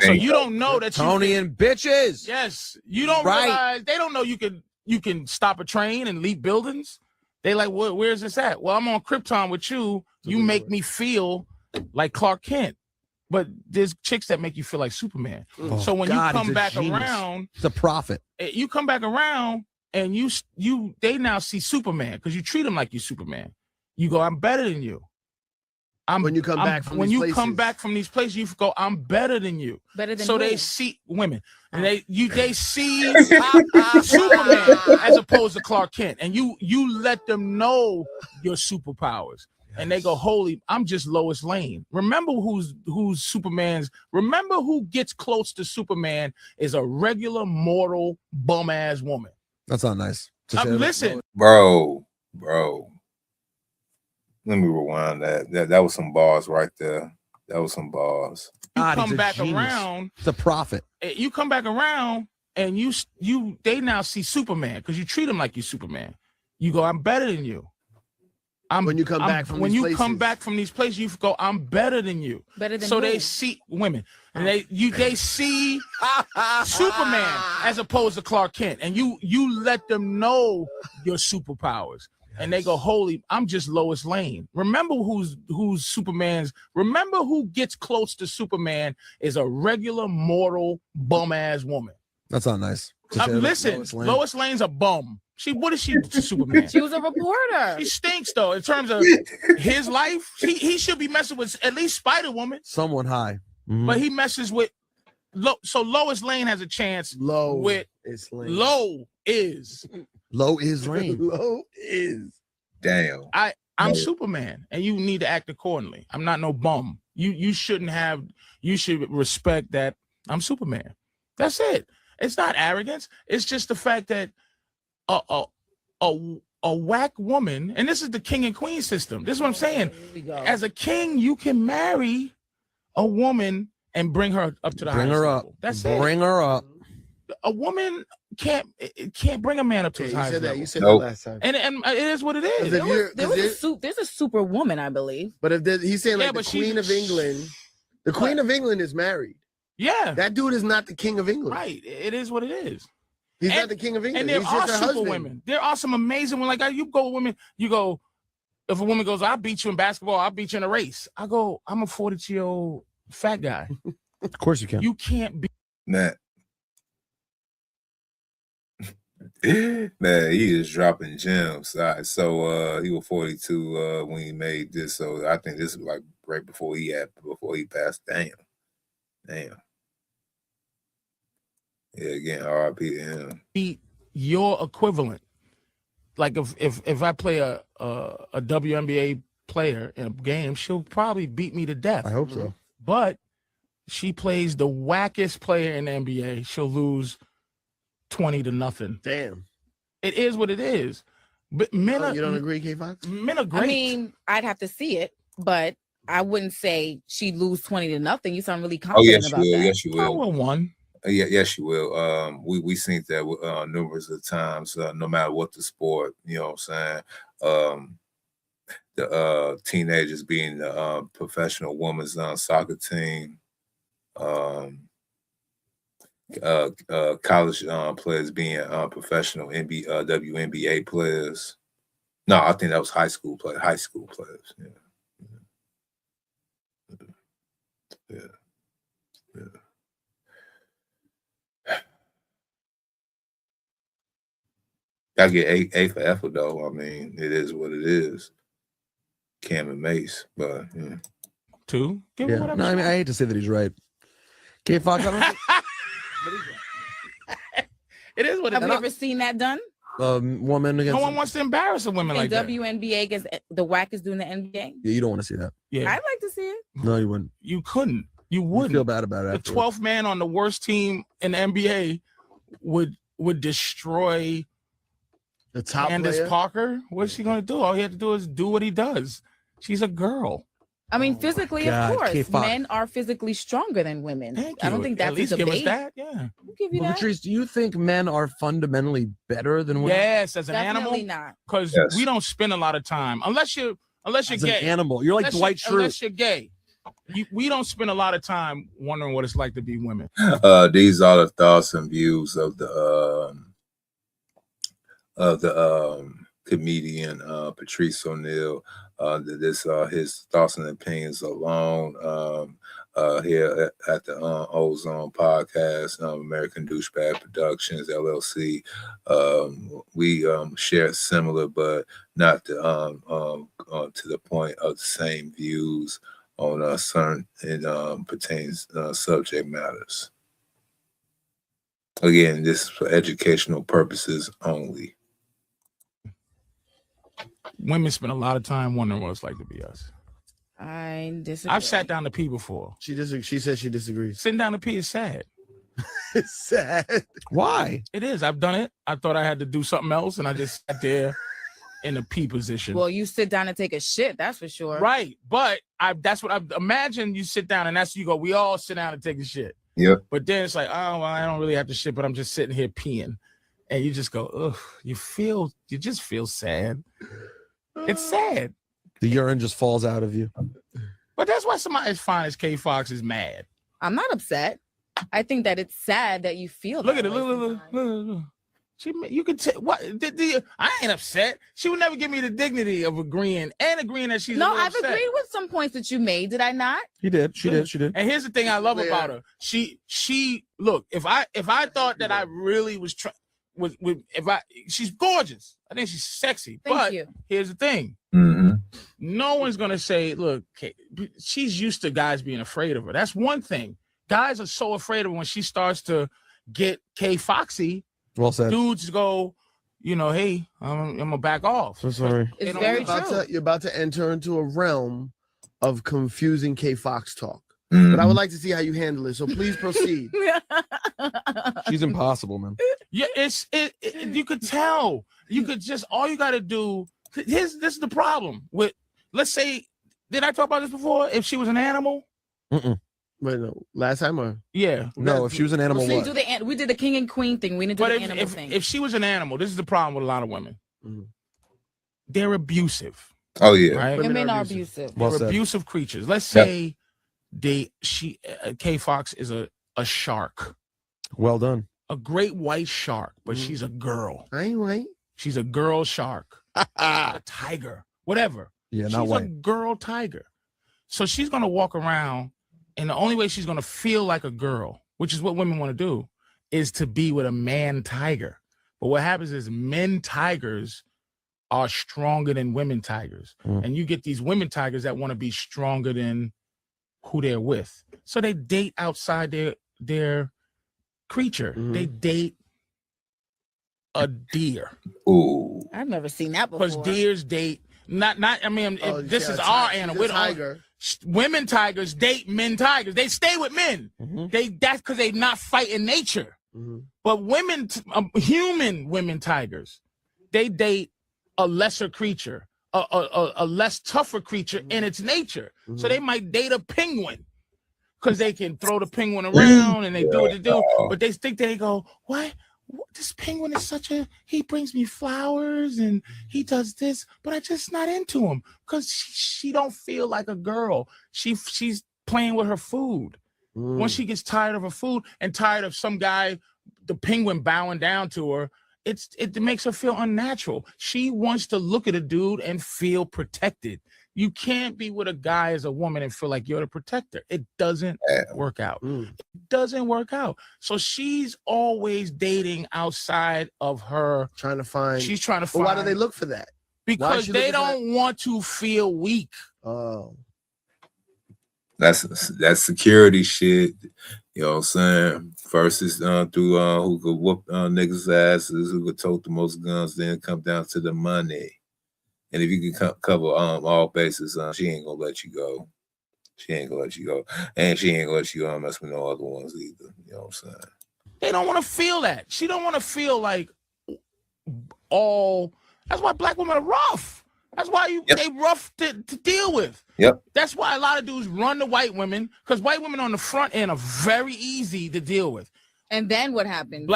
So you don't know that Kryptonian bitches. Yes, you don't realize. They don't know you can stop a train and leap buildings. They like, where's this at? Well, I'm on Krypton with you. You make me feel like Clark Kent. But there's chicks that make you feel like Superman. Oh, so when you come back around, it's a prophet. You come back around and they now see Superman because you treat them like you Superman. You go, I'm better than you. When you come back from these places, you go, I'm better than you. Better than so who? They see women and they see Superman as opposed to Clark Kent, and you let them know your superpowers. And they go, holy, I'm just Lois Lane. Remember who's Superman's. Remember who gets close to Superman is a regular mortal bum ass woman. That's not nice. Listen, bro. Let me rewind that. That was some bars right there. That was some bars. You come back around. It's a prophet. You come back around and they now see Superman because you treat them like you Superman. You go, I'm better than you. when you come back from these places, you go, I'm better than you. Better than so who? they see women, and they see Superman as opposed to Clark Kent, and you let them know your superpowers, and they go, holy, I'm just Lois Lane. Remember who's Superman's. Remember who gets close to Superman is a regular mortal bum ass woman. That's not nice. Listen, Lois Lane's a bum. What is she to Superman? She was a reporter. She stinks though. In terms of his life, he should be messing with at least Spider-Woman. Someone high. Mm-hmm. But he messes with so Lois Lane has a chance with Low is Lane. Low is. Damn. I'm Superman, and you need to act accordingly. I'm not no bum. You should respect that I'm Superman. That's it. It's not arrogance. It's just the fact that a whack woman, and this is the king and queen system. This is what I'm saying. As a king, you can marry a woman and bring her up to the highest level. That's it. Bring her up. A woman can't bring a man up to his highest level. You said that last time. And it is what it is. There's a super woman, I believe. But if he's saying like the Queen of England, the Queen of England is married. Yeah, that dude is not the King of England. Right. It is what it is. He's not the King of England. And there He's are just her super husband. women. There are some amazing women. Like you go with women, you go, if a woman goes, I'll beat you in basketball, I'll beat you in a race. I go, I'm a 42-year-old fat guy. Of course you can. You can't be Man, he is dropping gems. All right, so he was 42 when he made this. So I think this is like right before he passed. Damn. Yeah, again, RIP to him. Be your equivalent. Like if I play a WNBA player in a game, she'll probably beat me to death. I hope so. But she plays the wackest player in the NBA, she'll lose 20-0. Damn. It is what it is. But men are, you don't agree, K Fox? Men are great. I mean, I'd have to see it, but I wouldn't say she'd lose 20-0. You sound really confident about that. Yes, you will. Oh, well, one. Yes, you will. We seen that numerous of times, no matter what the sport, you know what I'm saying? The teenagers being the professional women's soccer team, college players being professional WNBA players. No, I think that was high school players. Yeah. I get A for effort though. I mean, it is what it is. Cam and Mace, but yeah. 2. Give Yeah. No, I mean, I hate to say that he's right. K Fox, I don't think it is what it is. Have you ever seen that done? Woman against. No one wants to embarrass a woman like that. WNBA against the whack is doing the NBA. Yeah, you don't want to see that. Yeah, I'd like to see it. No, you wouldn't. You couldn't. You wouldn't. You feel bad about it. The 12th man on the worst team in the NBA would destroy the top Candace player? Parker. What's she gonna do? All he had to do is do what he does. She's a girl. I mean, physically, God, of course, K-Fox. men are physically stronger than women. Thank I don't you. think At that's least a give us debate. that, yeah. I'll give you that. Patrice, do you think men are fundamentally better than women? Yes, as an Definitely animal. not. Because we don't spend a lot of time unless you're As gay. an animal, you're like Unless Dwight Schrute. Unless you're gay, we don't spend a lot of time wondering what it's like to be women. These are the thoughts and views of the comedian Patrice O'Neal. His thoughts and opinions alone here at the Ozone Podcast, American Douchebag Productions LLC. We share similar, but not to the point of the same views on certain pertains subject matters. Again, this is for educational purposes only. Women spend a lot of time wondering what it's like to be us. I disagree. I've sat down to pee before. She says she disagrees. Sitting down to pee is sad. It's sad. Why? It is. I've done it. I thought I had to do something else, and I just sat there in a pee position. Well, you sit down and take a shit, that's for sure. Right. But that's what I imagine. You sit down and that's you go, we all sit down and take a shit. Yep. But then it's like, oh, well, I don't really have to shit, but I'm just sitting here peeing. And you just go, ugh, you just feel sad. It's sad. The urine just falls out of you. But that's why somebody as fine as K Fox is mad. I'm not upset. I think that it's sad that you feel. Look at it. Look. You could tell what I ain't upset. She would never give me the dignity of agreeing that she's no. I've agreed with some points that you made. Did I not? She did. And here's the thing I love about her. She look. If I thought that I really was she's gorgeous. I think she's sexy. But here's the thing. Mm-hmm. No one's gonna say, look, she's used to guys being afraid of her. That's one thing. Guys are so afraid of her when she starts to get K Foxy. Well said. Dudes go, hey, I'm gonna back off. So sorry. It's very true. You're about to enter into a realm of confusing K Fox talk. Mm-hmm. But I would like to see how you handle it. So please proceed. She's impossible, man. Yeah, you could tell. You could just all you gotta do. This is the problem with. Let's say, did I talk about this before? If she was an animal. Wait, no. Last time or? Yeah. No, if she was an animal, we did the king and queen thing. We didn't do the animal thing. If she was an animal, this is the problem with a lot of women. Mm-hmm. They're abusive. Oh yeah. Right? Women are abusive. They're abusive creatures. Let's say K Fox is a shark. Well done. A great white shark, but she's a girl. I ain't white. She's a girl shark. A tiger. Whatever. Yeah, she's not white. A girl tiger. So she's gonna walk around, and the only way she's gonna feel like a girl, which is what women want to do, is to be with a man tiger. But what happens is men tigers are stronger than women tigers. And you get these women tigers that want to be stronger than who they're with. So they date outside their creature. They date a deer. Ooh. I've never seen that before. Because deers date this is our animal. Tiger. Women tigers date men tigers. They stay with men. That's because they're not fighting nature. But human women tigers, they date a lesser creature, a less tougher creature in its nature. So they might date a penguin because they can throw the penguin around and they do what they do. But they think they go, what? This penguin is he brings me flowers and he does this, but I just not into him because she don't feel like a girl. She's playing with her food. Once she gets tired of her food and tired of some guy, the penguin bowing down to her, it makes her feel unnatural. She wants to look at a dude and feel protected. You can't be with a guy as a woman and feel like you're the protector. It doesn't work out. It doesn't work out. So she's always dating outside of her. She's trying to find. Why do they look for that? Because they don't want to feel weak. Oh. That's security shit. You know what I'm saying? First is through who could whoop niggas' asses, who could tote the most guns, then come down to the money. And if you can cover all bases, she ain't gonna let you go. She ain't gonna let you go. And she ain't gonna let you mess with no other ones either. You know what I'm saying? They don't want to feel that. She don't want to feel like that's why black women are rough. That's why they rough to deal with. Yep. That's why a lot of dudes run to white women, because white women on the front end are very easy to deal with. And then what happens?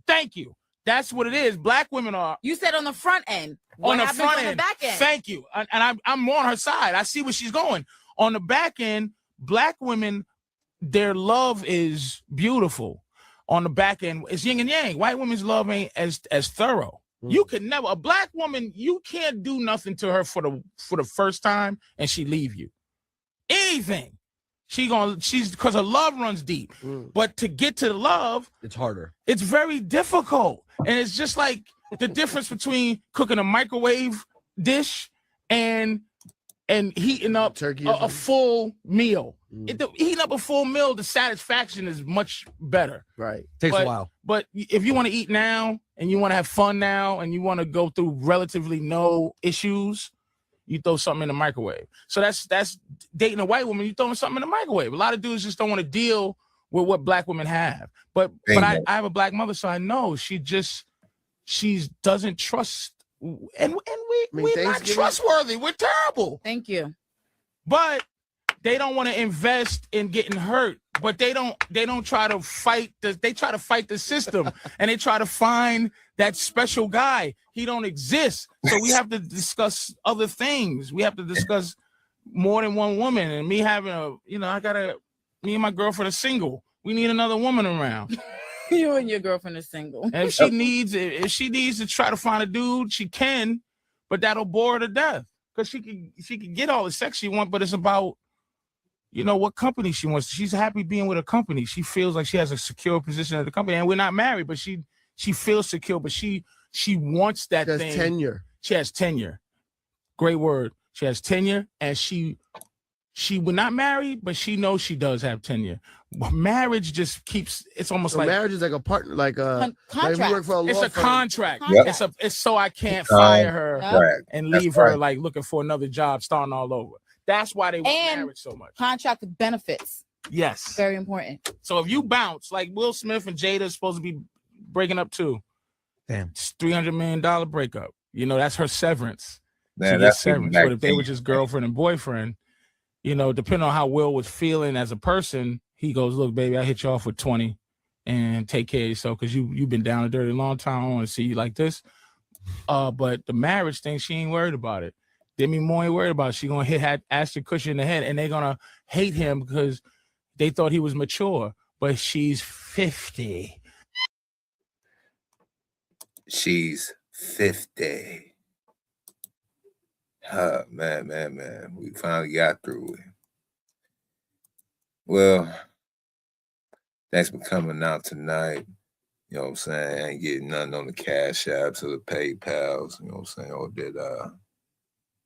Thank you. That's what it is. Black women are. You said on the front end. On the front end. On the back end? Thank you. And I'm more on her side. I see where she's going. On the back end, black women, their love is beautiful. On the back end, it's yin and yang. White women's love ain't as thorough. You could never, a black woman, you can't do nothing to her for the first time and she leave you. Anything. She's because her love runs deep. But to get to the love, it's harder. It's very difficult. And it's just like the difference between cooking a microwave dish and heating up a full meal. Heating up a full meal, the satisfaction is much better. Right. Takes a while. But if you want to eat now and you want to have fun now and you want to go through relatively no issues, you throw something in the microwave. So that's dating a white woman, you throwing something in the microwave. A lot of dudes just don't want to deal with what black women have. But I have a black mother, so I know she doesn't trust, and we're not trustworthy. We're terrible. Thank you. But they don't want to invest in getting hurt. but they don't try to fight they try to fight the system and they try to find that special guy. He don't exist. So we have to discuss other things. We have to discuss more than one woman. And me having me and my girlfriend are single. We need another woman around. You and your girlfriend are single. And if she needs to try to find a dude, she can, but that'll bore her to death. Because she can get all the sex she wants, but it's about what company she wants. She's happy being with a company. She feels like she has a secure position at the company. And we're not married, but she feels secure, but she wants that thing. She has tenure. She has tenure. Great word. She has tenure, and she would not marry, but she knows she does have tenure. Marriage just keeps. It's almost like marriage is like a partner, like a contract. Like we work for a law it's a firm. contract. Yep. It's so I can't fire her and leave her right. like looking for another job, starting all over. That's why they want marriage so much. Contract with benefits. Yes, very important. So if you bounce, like Will Smith and Jada is supposed to be breaking up too. Damn, it's $300 million breakup. That's her severance. Man, she that's gets severance. But if they were just girlfriend and boyfriend, depending on how Will was feeling as a person, he goes, "Look, baby, I hit you off with 20 and take care of yourself because you've been down a dirty long time. I don't want to see you like this." But the marriage thing, she ain't worried about it. Demi Moore ain't worried about it. She gonna hit Ashton Kutcher in the head, and they're gonna hate him because they thought he was mature. But she's 50. She's 50. Man. We finally got through it. Well, thanks for coming out tonight. You know what I'm saying? I ain't getting nothing on the Cash Apps or the PayPals. You know what I'm saying? Or did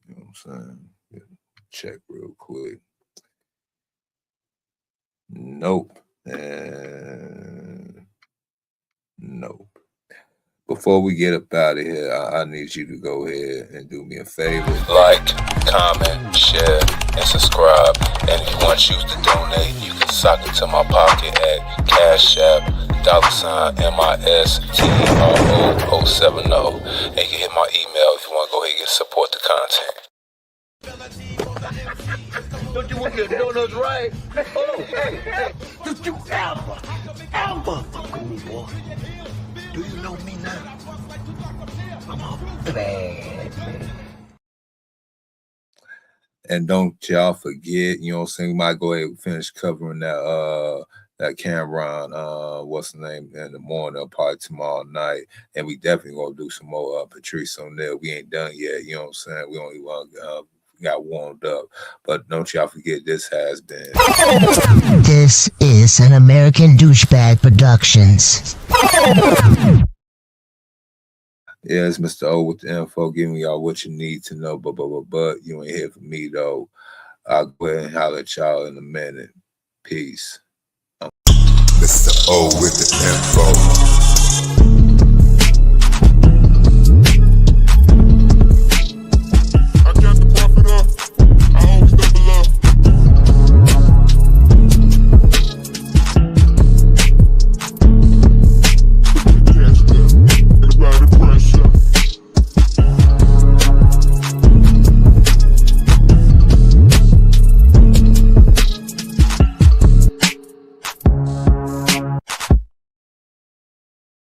you know what I'm saying? Check real quick. Nope. And nope. Before we get up out of here, I need you to go ahead and do me a favor. Like, comment, share, and subscribe. And if you want you to donate, you can sock it to my pocket at Cash App, $MISTRO070. And you can hit my email if you want to go ahead and support the content. Don't you want your donuts right? Oh, hey, don't you ever fuck with me, boy. Do you know me now? I'm a bad man. And don't y'all forget, you know what I'm saying? We might go ahead and finish covering that Cameron, what's the name, in the morning, probably tomorrow night. And we definitely gonna do some more Patrice O'Neal. We ain't done yet, you know what I'm saying? We only got warmed up. But don't y'all forget, this has been. This is an American Douchebag Productions. Yeah, it's Mr. O with the info, giving y'all what you need to know. But you ain't here for me, though. I'll go ahead and holler at y'all in a minute. Peace. Mr. O with the info.